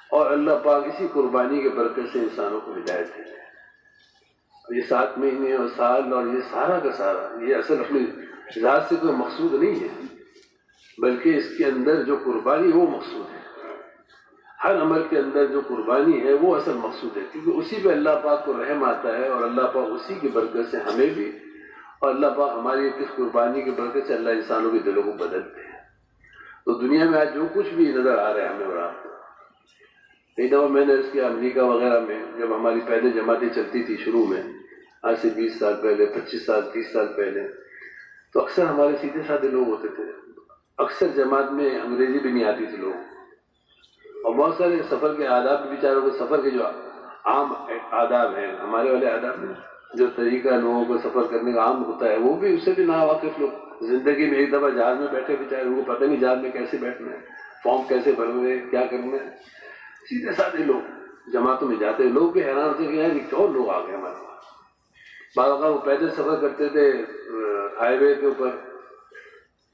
اور اللہ پاک اسی قربانی کے برکت سے انسانوں کو ہدایت دیتے ہیں. یہ 7 مہینے اور سال اور یہ سارا کا سارا، یہ اصل اپنی ذات سے کوئی مقصود نہیں ہے، بلکہ اس کے اندر جو قربانی وہ مقصود ہے. ہر عمل کے اندر جو قربانی ہے وہ اصل مقصود ہے، کیونکہ اسی پہ اللہ پاک کو رحم آتا ہے، اور اللہ پاک اسی کی برکت سے ہمیں بھی، اور اللہ پاک ہماری اس قربانی کی برکت سے اللہ انسانوں کے دلوں کو بدلتے ہیں. تو دنیا میں آج جو کچھ بھی نظر آ رہا ہے ہمیں اور آپ کو، کئی دفعہ میں نے اس کے امریکہ وغیرہ میں جب ہماری پہلے جماعتیں چلتی تھی شروع میں، آج سے 20 سال پہلے، 25 سال 30 سال پہلے، تو اکثر ہمارے سیدھے سادے لوگ ہوتے تھے، اکثر جماعت میں انگریزی بھی نہیں آتی تھی لوگوں، اور بہت سارے سفر کے آداب بھی بیچاروں کو، سفر کے جو عام آداب ہیں ہمارے والے آداب میں، جو طریقہ لوگوں کو سفر کرنے کا عام ہوتا ہے، وہ بھی اس سے بھی ناواقف لوگ، زندگی میں ایک دفعہ جہاز میں بیٹھے بیچارے، ان کو پتہ نہیں جہاز میں کیسے بیٹھنا ہے، فارم کیسے بھرنا ہے، کیا کرنا ہے، سیدھے سادھے لوگ جماعتوں میں جاتے ہیں، لوگ بھی حیران ہوتے ہیں کہ یار یہ کون لوگ آ گئے ہمارے پاس۔ بعض اوقات وہ پیدل سفر کرتے تھے ہائی وے کے اوپر،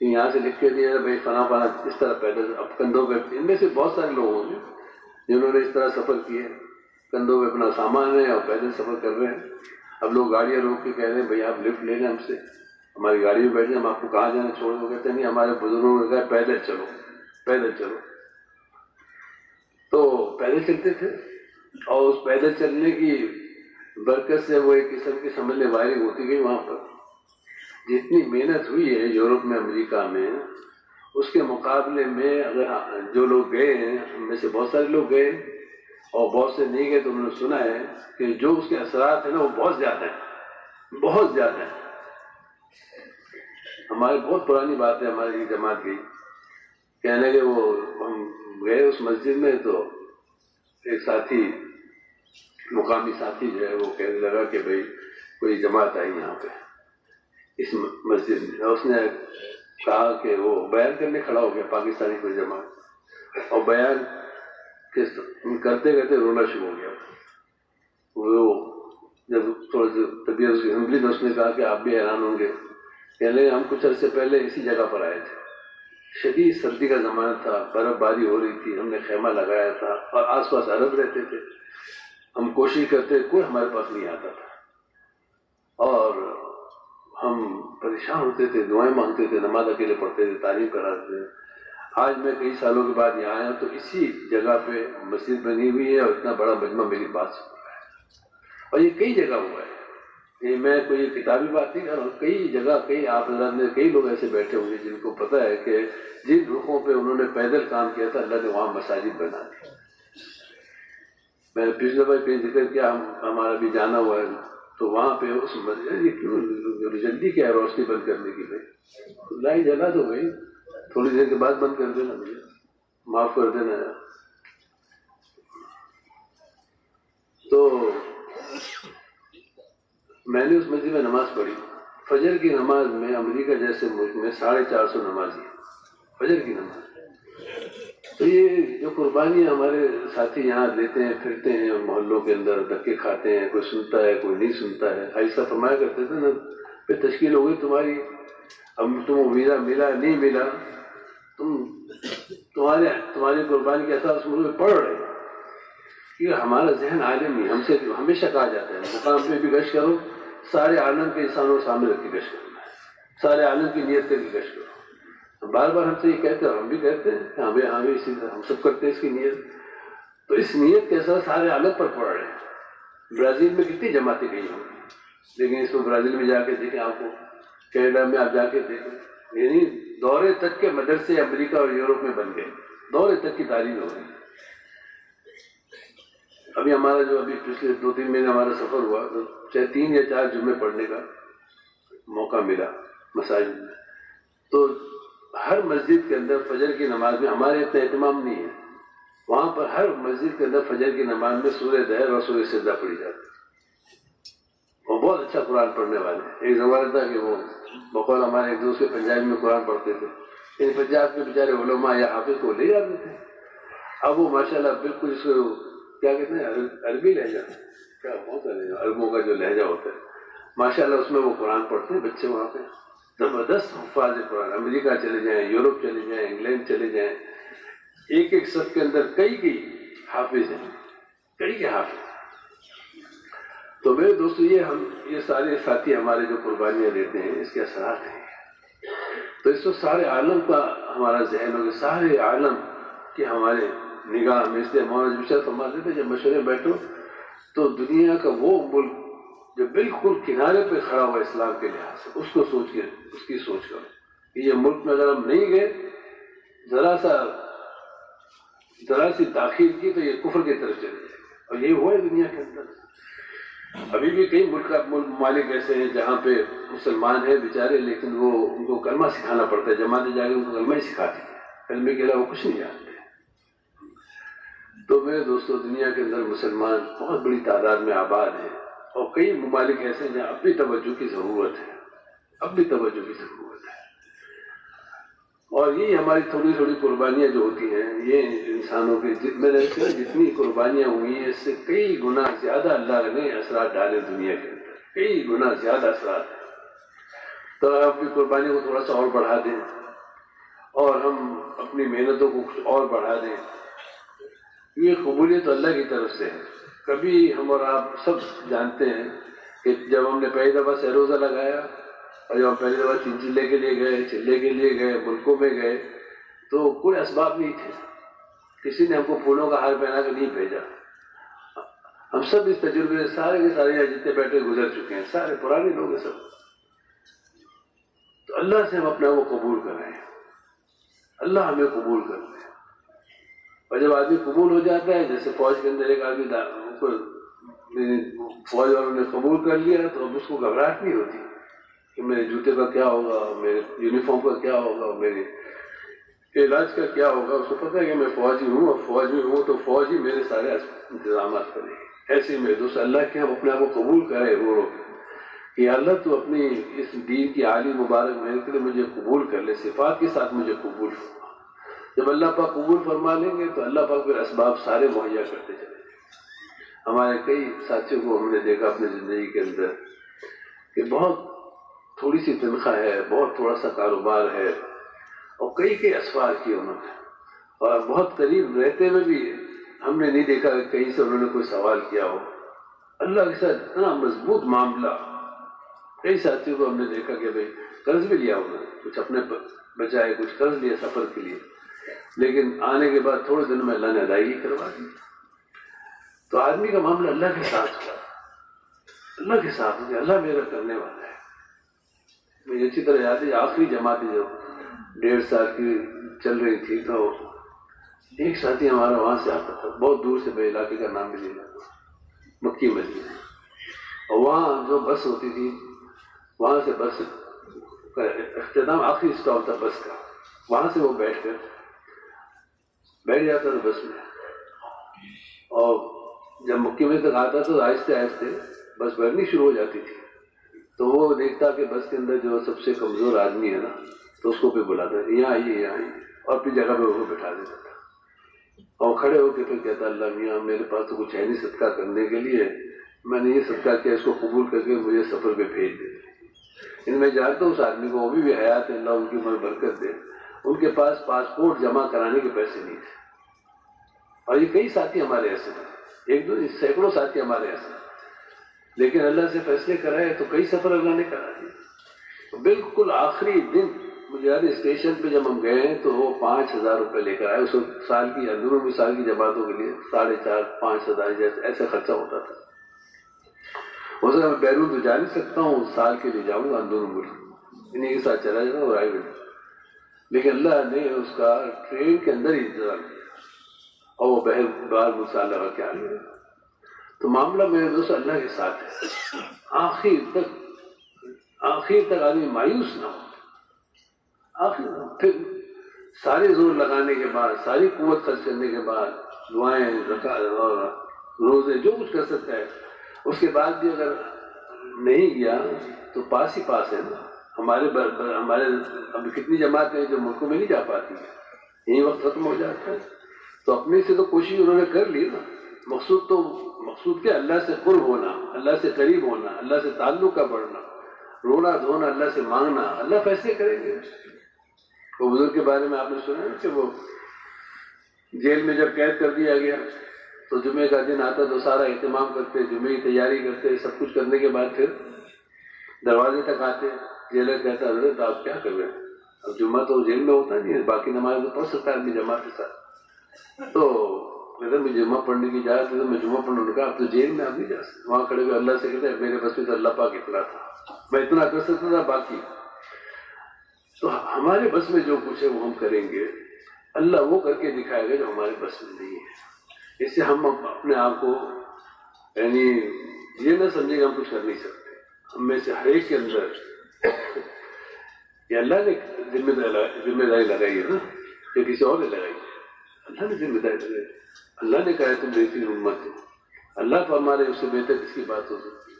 یہاں سے لکھ کے دیا بھائی فلاں فلاں اس طرح پیدل، اب کندھوں پہ، ان میں سے بہت سارے لوگ ہوں گے جنہوں نے اس طرح سفر کیا، کندھوں پہ اپنا سامان ہے اور پیدل سفر کر رہے ہیں۔ اب لوگ گاڑیاں روک کے کہہ رہے ہیں بھائی آپ لفٹ لے لیں ہم سے، ہماری گاڑی میں بیٹھ جائیں، ہم آپ کو کہاں جانا چھوڑ دو، کہتے ہیں نہیں ہمارے بزرگوں نے کہا پیدل چلو پیدل چلو، تو پیدل چلتے تھے، اور اس پیدل چلنے کی برکت سے وہ ایک قسم کی سمجھ لیں وائرنگ ہوتی گئی وہاں پر۔ جتنی محنت ہوئی ہے یورپ میں، امریکہ میں، اس کے مقابلے میں اگر جو لوگ گئے ہیں ان میں سے بہت سارے لوگ گئے اور بہت سے نہیں گئے، تو انہوں نے سنا ہے کہ جو اس کے اثرات ہیں نا وہ بہت زیادہ ہیں، بہت زیادہ ہیں۔ ہماری بہت پرانی بات ہے، ہماری جماعت کی کہنے کہ وہ ہم گئے اس مسجد میں، تو ایک ساتھی، مقامی ساتھی جو ہے وہ کہنے لگا کہ بھائی کوئی جماعت آئی یہاں پہ اس مسجد میں، اس نے کہا کہ وہ بیان کرنے کھڑا ہو گیا، پاکستانی کوئی جماعت، اور بیان کرتے کرتے رونا شروع ہو گیا۔ وہ جب تھوڑا سا طبیعت اس کی ہمبلی تو اس نے کہا کہ آپ بھی حیران ہوں گے، کہنے لگے ہم کچھ عرصے پہلے اسی جگہ پر آئے تھے، شدید سردی کا زمانہ تھا، برف باری ہو رہی تھی، ہم نے خیمہ لگایا تھا اور آس پاس عرب رہتے تھے، ہم کوشش کرتے کوئی ہمارے پاس نہیں آتا تھا، اور ہم پریشان ہوتے تھے، دعائیں مانگتے تھے، نماز اکیلے پڑھتے تھے، تعلیم کراتے تھے۔ آج میں کئی سالوں کے بعد یہاں آیا تو اسی جگہ پہ مسجد بنی ہوئی ہے اور اتنا بڑا مجمع میری بات سن رہا ہے، اور یہ کئی جگہ ہوا ہے، یہ میں کوئی کتابی بات نہیں کر رہا ہوں، کئی جگہ، کئی آپ حضرات نے، کئی لوگ ایسے بیٹھے ہوں گے جن کو پتہ ہے کہ جن رخوں پہ انہوں نے پیدل کام کیا تھا اللہ نے وہاں مساجد بنا دی۔ میں نے پچھلے بار کہیں ذکر کیا، ہمارا بھی جانا ہوا ہے، تو وہاں پہ اس مسجد، یہ کیوں جلدی کیا ہے روشنی بند کرنے کی، بھائی لائٹ جلا دو بھائی، تھوڑی دیر کے بعد بند کر دینا، مجھے معاف کر دینا۔ تو میں نے اس مسجد میں نماز پڑھی، فجر کی نماز میں امریکہ جیسے ملک میں 450 نمازی ہیں فجر کی نماز۔ تو یہ جو قربانیاں ہمارے ساتھی یہاں لیتے ہیں، پھرتے ہیں محلوں کے اندر، دھکے کھاتے ہیں، کوئی سنتا ہے کوئی نہیں سنتا ہے، ایسا فرمایا کرتے تھے نا، پھر تشکیل ہو گئی تمہاری، اب تم ویزا ملا نہیں ملا، تمہاری قربانی کے اثر اس ملک میں پڑ رہے ہیں، کیونکہ ہمارا ذہن عالم نہیں، ہم سے ہمیشہ کہا جاتا ہے مقام پہ بھی گشت کرو، سارے عالم کے انسانوں کے سامنے رکھ کے گشت کرنا ہے، سارے عالم کی نیت کر کے گشت کرو۔ بار بار ہم سے یہ کہتے ہیں، ہم بھی کہتے ہیں کہ ہمیں اسی طرح ہم سب کرتے ہیں اس کی نیت، تو اس نیت کے اثر سارے عالم پر پڑ رہے ہیں۔ برازیل میں کتنی جماعتیں گئی ہوں گی، لیکن اس کو برازیل میں جا کے دیکھیں، آپ کو کینیڈا میں آپ جا کے دیکھیں، یعنی دورے تک کے مدرسے امریکہ اور یورپ میں بن گئے، دورے تک کی تعلیم ہو گئی۔ ابھی ہمارا جو ابھی پچھلے 2-3 مہینے ہمارا سفر ہوا، تو چاہے 3 یا 4 جمعے پڑھنے کا موقع ملا مساجد میں، تو ہر مسجد کے اندر فجر کی نماز میں، ہمارے اتنا اہتمام نہیں ہے، وہاں پر ہر مسجد کے اندر فجر کی نماز میں سورہ دہر اور سورہ سجدہ پڑھی جاتی ہے، وہ بہت اچھا قرآن پڑھنے والے ہیں۔ ایک زمانہ تھا کہ وہ بقول ہمارے ایک دوسرے پنجابی میں قرآن پڑھتے تھے، ان پنجاب کے بیچارے علماء یا حافظ کو لے جاتے تھے، اب وہ ماشاءاللہ بالکل اس کو کیا کہتے ہیں، عربی لہجہ، کیا ہوتا ہے عربوں کا جو لہجہ ہوتا ہے، ماشاءاللہ اس میں وہ قرآن پڑھتے ہیں بچے وہاں پہ، زبردست حفاظ قرآن، امریکہ چلے جائیں، یورپ چلے جائیں، انگلینڈ چلے جائیں، ایک ایک صف کے اندر کئی حافظ ہیں، کئی حافظ۔ تو میرے دوستو، یہ سارے ساتھی ہمارے جو قربانیاں دیتے ہیں، اس کے اثرات ہیں، تو اس کو سارے عالم کا ہمارا ذہن ہوگا، سارے عالم کی ہمارے نگاہ میں، اس لیے مولانا جمشید فرماتے تھے جب مشورے بیٹھو تو دنیا کا وہ ملک جو بالکل کنارے پہ کھڑا ہوا اسلام کے لحاظ سے، اس کو سوچ کے اس کی سوچ کرو کہ یہ ملک میں اگر ہم نہیں گئے، ذرا سی تاخیر کی تو یہ کفر کی طرف چلے جائے گا، اور یہی ہوا ہے دنیا کے اندر۔ ابھی بھی کئی ممالک ایسے ہیں جہاں پہ مسلمان ہیں بیچارے، لیکن وہ ان کو کلمہ سکھانا پڑتا ہے، جماعتیں جا کے ان کو کلمہ ہی سکھاتی ہیں، کلمے کے علاوہ کچھ نہیں جانتے۔ تو میرے دوستو، دنیا کے اندر مسلمان بہت بڑی تعداد میں آباد ہیں، اور کئی ممالک ایسے ہیں جہاں اپنی توجہ کی ضرورت ہے، اپنی توجہ کی ضرورت ہے۔ اور یہ ہماری تھوڑی تھوڑی قربانیاں جو ہوتی ہیں، یہ انسانوں کے جتنی قربانیاں ہوئی ہیں، اس سے کئی گنا زیادہ اللہ نے اثرات ڈالے دنیا کے اندر، کئی گنا زیادہ اثرات ہیں۔ تو اپنی قربانی کو تھوڑا سا اور بڑھا دیں، اور ہم اپنی محنتوں کو کچھ اور بڑھا دیں، یہ قبولیت اللہ کی طرف سے ہے۔ کبھی ہم اور آپ سب جانتے ہیں کہ جب ہم نے پہلی دفعہ سے روزہ لگایا، اور جب ہم پہلی دفعہ چلے کے لیے گئے، چلے کے لیے گئے، ملکوں میں گئے، تو کوئی اسباب نہیں تھے، کسی نے ہم کو پھولوں کا ہار پہنا کے نہیں بھیجا۔ ہم سب اس تجربے سے سارے کے سارے یہاں جتنے بیٹھے گزر چکے ہیں، سارے پرانے لوگ ہیں سب۔ تو اللہ سے ہم اپنے آپ کو قبول کریں، اللہ ہمیں قبول کر لے۔ اور جب آدمی قبول ہو جاتا ہے، جیسے فوج کے اندر ایک آدمی فوج والوں نے قبول کر لیا، تو اب اس کو گھبراہٹ نہیں ہوتی کہ میرے جوتے کا کیا ہوگا، میرے یونیفارم کا کیا ہوگا، میرے علاج کا کیا ہوگا۔ اس کو پتہ ہے کہ میں فوجی ہوں، اور فوج میں ہوں تو فوج ہی میرے سارے انتظامات کرے گی۔ ایسے ہی میرے دوست، اللہ کے ہم اپنے آپ کو قبول کرے رو رو کہ اللہ تو اپنی اس دین کی عالی مبارک محنت کے لیے مجھے قبول کر لے، صفات کے ساتھ مجھے قبول فرما۔ جب اللہ پاک قبول فرما لیں گے تو اللہ پاک پھر اسباب سارے مہیا کرتے چلے گئے۔ ہمارے کئی ساتھیوں کو ہم نے دیکھا اپنی زندگی کے اندر کہ بہت تھوڑی سی تنخواہ ہے، بہت تھوڑا سا کاروبار ہے، اور کئی اسفار کیے انہوں نے، اور بہت قریب رہتے ہوئے بھی ہم نے نہیں دیکھا کہ کہیں سے انہوں نے کوئی سوال کیا ہو۔ اللہ کے ساتھ اتنا مضبوط معاملہ۔ کئی ساتھیوں کو ہم نے دیکھا کہ بھئی قرض بھی لیا انہوں نے، کچھ اپنے بچائے، کچھ قرض لیا سفر کے لیے، لیکن آنے کے بعد تھوڑے دن میں اللہ نے ادائیگی کروا دی۔ تو آدمی کا معاملہ اللہ کے ساتھ ہوا، اللہ کے ساتھ ہو کہ اللہ میرا کرنے والا ہے۔ مجھے اچھی طرح یاد ہے، آخری جماعتیں جو 1.5 سال کی چل رہی تھی، تو ایک ساتھی ہمارا وہاں سے آتا تھا، بہت دور سے، میں علاقے کا نام بھی نہیں جانتا، مکی مسجد، اور وہاں جو بس ہوتی تھی، وہاں سے بس کا اختتام آخری اسٹاپ تھا بس کا، وہاں سے وہ بیٹھ جاتا تھا بس میں، اور جب مکی میں تک آتا تو آہستہ آہستہ بس بیٹھنی شروع ہو جاتی تھی، تو وہ دیکھتا کہ بس کے اندر جو سب سے کمزور آدمی ہے نا، تو اس کو پہ بلاتا یہاں آئیے، یہاں آئیے، اور اپنی جگہ پہ اس کو بٹھا دیتا تھا، اور کھڑے ہو کے پھر کہتا اللہ میاں میرے پاس تو کچھ ہے نہیں صدقہ کرنے کے لیے، میں نے یہ صدقہ کیا، اس کو قبول کر کے مجھے سفر پہ بھیج دے۔ ان میں جانتا ہوں اس آدمی کو، وہ بھی حیات ہے، اللہ ان کی عمر برکت دے، ان کے پاس پاسپورٹ جمع کرانے کے پیسے نہیں تھے۔ اور یہ کئی ساتھی ہمارے ایسے ہیں، ایک دو سینکڑوں ساتھی ہمارے ایسے ہیں، لیکن اللہ سے فیصلے کرائے تو کئی سفر اللہ نے کرا دیے۔ بالکل آخری دن مجھے یاد ہے اسٹیشن پہ جب ہم گئے تو وہ 5,000 روپے لے کر آئے، اس سال کی اندرون مثال کی جماعتوں کے لیے 4,500-5,000 جیسے ایسا خرچہ ہوتا تھا۔ ہو سکتا میں بیرون تو جا نہیں سکتا ہوں، سال کے لیے جاؤں گا اندرون ملک، انہیں کے ساتھ چلا جاتا اور آئے گا، لیکن اللہ نے اس کا ٹرین کے اندر ہی انتظام کیا، اور وہ بہر مثال لگا کے آ گئے۔ تو معاملہ میرے دوست اللہ کے ساتھ ہے، آخر تک آدمی مایوس نہ ہو، پھر سارے زور لگانے کے بعد، ساری قوت خرچ کرنے کے بعد، دعائیں، زکات اور روزے، جو کچھ کر سکتا ہے، اس کے بعد بھی اگر نہیں گیا تو پاس ہی پاس ہے نا۔ ہمارے اب کتنی جماعتیں ہیں جو ملکوں میں نہیں جا پاتی ہیں، یہی وقت ختم ہو جاتا ہے۔ تو اپنے سے تو کوشش انہوں نے کر لی نا، مقصود کیا، اللہ سے قرب ہونا، اللہ سے قریب ہونا، اللہ سے تعلق کا بڑھنا، رونا دھونا، اللہ سے مانگنا، اللہ فیصلے کریں گے۔ وہ بزرگ کے بارے میں آپ نے سنا ہے کہ وہ جیل میں جب قید کر دیا گیا تو جمعے کا دن آتا تو سارا اہتمام کرتے، جمعے کی تیاری کرتے، سب کچھ کرنے کے بعد پھر دروازے تک آتے، جیلر کہتا حضرت آپ کیا کر رہے ہیں، اب جمعہ تو جیل میں ہوتا نہیں ہے، باقی نماز تو پڑھ سکتا ہے آدمی جماعت کے ساتھ، تو اگر میں جمعہ پڑھنے کی اجازت ہے تو میں جمعہ پڑھنے کا، اب تو جیل میں آپ نہیں جا سکتے۔ وہاں کھڑے ہوئے اللہ سے کہتے ہیں میرے بس میں تو اللہ پاک اتنا تھا، میں اتنا کر سکتا تھا، باقی تو ہمارے بس میں جو کچھ ہے وہ ہم کریں گے، اللہ وہ کر کے دکھائے گا جو ہمارے بس میں نہیں ہے۔ اس سے ہم اپنے آپ کو یعنی یہ نہ سمجھے کہ ہم کچھ کر نہیں سکتے. ہم میں سے ہر ایک کے اندر یہ اللہ نے ذمہ داری لگائی ہے نا، یا کسی اور نے لگائی ہے؟ اللہ نے ذمہ داری لگائی. اللہ نے کہا ہے تم بہترین امت ہو. اللہ فرما رہے اس سے بہتر کس کی بات ہو سکتی ہے؟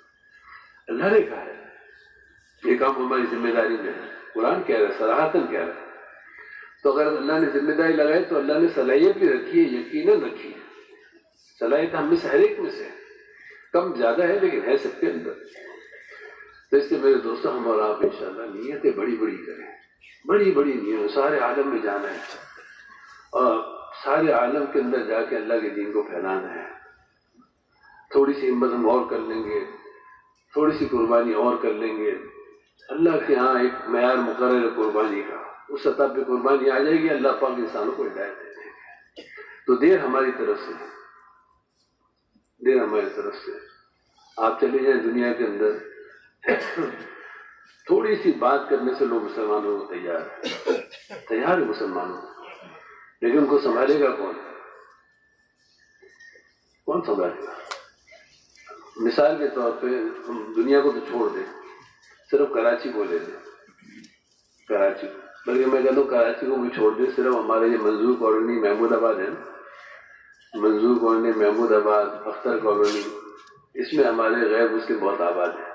اللہ نے کہا ہے یہ کام ہماری ذمہ داری میں ہے. قرآن کہہ رہا ہے، صراحتاً کہہ رہا ہے. تو اگر اللہ نے ذمہ داری لگائی تو اللہ نے صلاحیت بھی رکھی ہے، یقیناً رکھی ہے. صلاحیت ہم میں سے ہر ایک میں سے ہے، کم زیادہ ہے لیکن ہے سب کے اندر. تو اس سے میرے دوستوں ہم اور آپ انشاءاللہ نیتیں بڑی بڑی کریں، بڑی بڑی نیت. سارے عالم میں جانا ہے اور سارے عالم کے اندر جا کے اللہ کے دین کو پھیلانا ہے. تھوڑی سی ہمت ہم اور کر لیں گے، تھوڑی سی قربانی اور کر لیں گے. اللہ کے ہاں ایک معیار مقرر ہے قربانی کا، اس سطح پہ قربانی آ جائے گی. اللہ پاک انسانوں کو ہدایت دے دیں گے. تو دیر ہماری طرف سے، دیر ہماری طرف سے. آپ چلے جائیں دنیا کے اندر، تھوڑی سی بات کرنے سے لوگ مسلمانوں کو تیار ہے مسلمانوں کو. لیکن ان کو سنبھالے گا کون؟ کون سنبھالے گا؟ مثال کے طور پہ ہم دنیا کو تو چھوڑ دیں، صرف کراچی کو لے لیں. کراچی کو، بلکہ میں کہتا ہوں کراچی کو بھی چھوڑ دیں، صرف ہمارے یہ منظور کالونی محمود آباد ہے، منظور کالونی محمود آباد اختر کالونی، اس میں ہمارے غیر مسلم بہت آباد ہیں.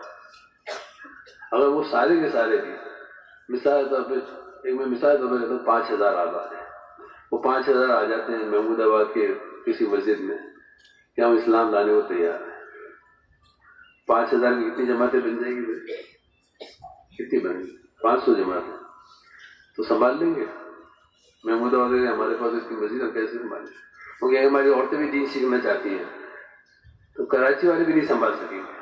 اگر وہ سارے کے سارے بھی مثال طور پہ، ایک میں مثال طور پہ کہتا ہوں 5000 آباد ہیں، وہ 5000 آ جاتے ہیں محمود آباد کے کسی مسجد میں کہ ہم اسلام لانے کو تیار ہیں. 5000 کی کتنی جماعتیں بن جائیں گی بھائی؟ کتنی بن گی؟ 500 جماعتیں. تو سنبھال لیں گے محمود آباد کے؟ ہمارے پاس اتنی مسجد ہم کیسے سنبھالیں؟ کیونکہ ہماری عورتیں بھی دین سیکھنا چاہتی ہیں، تو کراچی والے بھی نہیں سنبھال سکیں گے.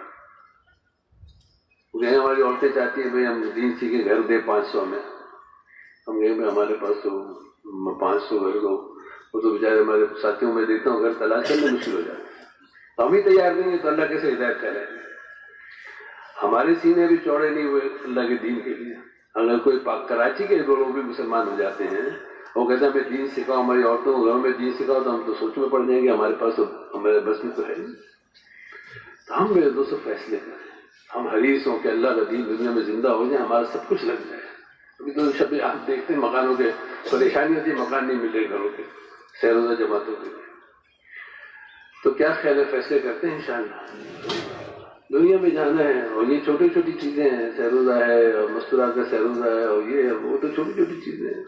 کیونکہ ہماری عورتیں چاہتی ہیں بھائی ہم دین سیکھیں، گھر دے 500 میں. ہم کہیں بھائی ہمارے پاس تو 500 گھر دو، وہ تو بیچارے ہمارے ساتھیوں میں دیتا ہوں گھر تلاش کرنا مشکل ہو جاتا ہے. تو ہم ہی تیار نہیں ہیں تو اللہ کیسے ہدایت کریں گے؟ ہمارے سینے بھی چوڑے نہیں ہوئے اللہ کے دین کے لیے. اگر کوئی کراچی کے لوگ بھی مسلمان ہو جاتے ہیں، وہ کہتے ہیں ہمیں دین سکھاؤ، ہماری عورتوں کو گھروں میں دین سکھاؤ، تو ہم تو سوچ میں پڑ جائیں گے ہمارے پاس تو ہمارے بس میں تو ہے نہیں. تو ہم میرے دوستوں فیصلے کریں، ہم حریص ہوں کہ اللہ کا دین دنیا میں زندہ ہو جائے، ہمارا سب کچھ لگ جائے. ابھی تو شب آپ دیکھتے ہیں مکانوں کے پریشانی ہوتی ہے، مکان نہیں مل رہے گھروں کے، سیروزہ جماعتوں کے. تو کیا خیال ہے؟ فیصلے کرتے ہیں انشاءاللہ. دنیا میں جانا ہے اور یہ چھوٹی چھوٹی چیزیں ہیں، سیروزہ ہے اور مستورات کا سیروزہ ہے اور یہ ہے وہ، تو چھوٹی چھوٹی چیزیں ہیں.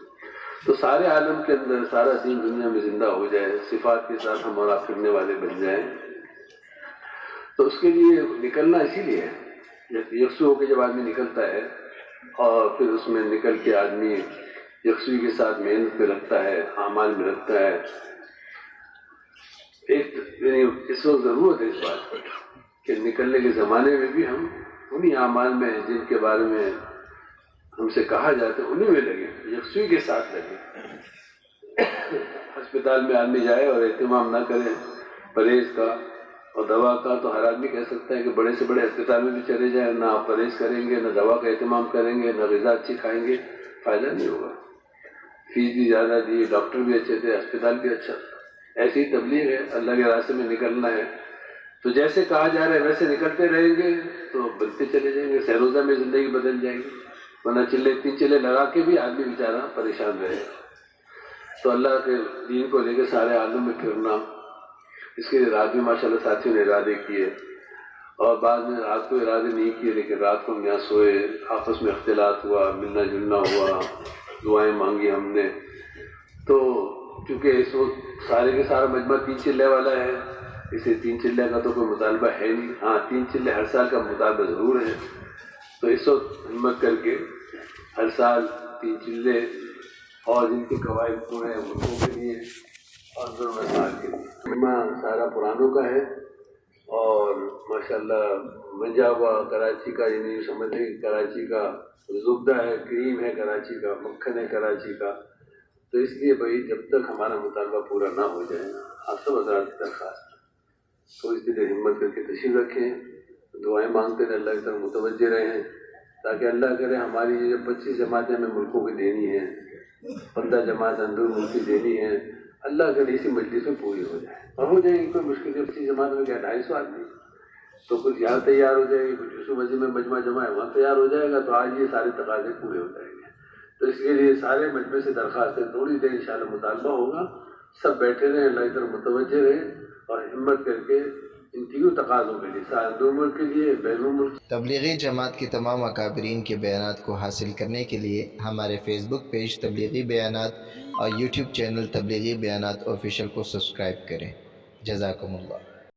تو سارے عالم کے اندر سارا دین دنیا میں زندہ ہو جائے، صفات کے ساتھ ہم اور آپ پھرنے والے بن جائیں. تو اس کے لیے نکلنا اسی لیے ہے، یکسو ہو کے جب آدمی نکلتا ہے اور پھر اس میں نکل کے آدمی یکسوئی کے ساتھ محنت میں لگتا ہے، اعمال میں لگتا ہے. ایک یعنی اس وقت ضرورت ہے اس بات کہ نکلنے کے زمانے میں بھی ہم انہی اعمال میں جن کے بارے میں ہم سے کہا جاتا ہے انہی میں لگے، یکسوئی کے ساتھ لگے. ہسپتال میں آدمی جائے اور اہتمام نہ کرے پرہیز کا اور دوا کا، تو ہر آدمی کہہ سکتا ہے کہ بڑے سے بڑے ہسپتال میں بھی چلے جائیں، نہ آپ پرہیز کریں گے، نہ دوا کا اہتمام کریں گے، نہ غذا اچھی کھائیں گے، فائدہ نہیں ہوگا. فیس بھی زیادہ دی، ڈاکٹر بھی اچھے تھے، ہسپتال بھی اچھا. ایسی تبلیغ ہے، اللہ کے راستے میں نکلنا ہے. تو جیسے کہا جا رہا ہے ویسے نکلتے رہیں گے تو بنتے چلے جائیں گے، سیروزہ میں زندگی بدل جائے گی. ورنہ چلے 3 چلے لگا کے بھی آدمی بیچارہ پریشان رہے. تو اللہ کے دین کو لے کے سارے عالم میں پھرنا، اس کے رات میں ماشاء اللہ ساتھیوں نے ارادے کیے، اور بعد میں رات کو ارادے نہیں کیے لیکن رات کو ہم یہاں سوئے، آپس میں اختلاط ہوا، ملنا جلنا ہوا، دعائیں مانگی ہم نے. تو چونکہ اس وقت سارے کے سارا مجمع 3 چلے والا ہے، اسے 3 چلے کا تو کوئی مطالبہ ہے نہیں. ہاں 3 چلے ہر سال کا مطالبہ ضرور ہے. تو اس وقت ہمت کر کے ہر سال 3 چلے، اور جن کے قواعد پورے ہیں ان کے لیے اور ضرور سال کے لیے. مجمع سارا پرانوں کا ہے اور ماشاءاللہ منجا ہوا کراچی کا، یعنی سمجھتے ہیں کہ کراچی کا زبدہ ہے، کریم ہے کراچی کا، مکھن ہے کراچی کا. تو اس لیے بھائی جب تک ہمارا مطالبہ پورا نہ ہو جائے، آپ سب حضرات کی درخواست ہے، تو اس لیے ہمت کر کے تشریف رکھیں، دعائیں مانگتے رہیں، اللہ کی طرف متوجہ رہیں، تاکہ اللہ کرے ہماری یہ 25 جماعتیں ہمیں ملکوں کی دینی ہیں، 15 جماعت اندر ملک کی دینی ہیں، اللہ کرے اسی مجلس میں پوری ہو جائے. اور ہو جائے گی، کوئی مشکل ہے. 25 جماعت میں کیا 250 آدمی، تو کچھ یہاں تیار ہو جائے گی، کچھ اسی مسجد میں مجمع جمع ہے وہاں تیار ہو جائے گا، تو آج یہ سارے تقاضے پورے ہو جائیں گے۔ تو اس کے لیے سارے مجمع سے درخواستیں تھوڑی دیر انشاءاللہ مطالبہ ہوگا، سب بیٹھے رہیں، اللہ کی طرف متوجہ رہیں اور ہمت کر کے ان تینوں تقاضوں کے لیے، سارے دو ملک کے لیے، بین الملک۔ تبلیغی جماعت کے تمام اکابرین کے بیانات کو حاصل کرنے کے لیے ہمارے فیس بک پیج تبلیغی بیانات اور یوٹیوب چینل تبلیغی بیانات آفیشیل کو سبسکرائب کریں۔ جزاکم اللہ۔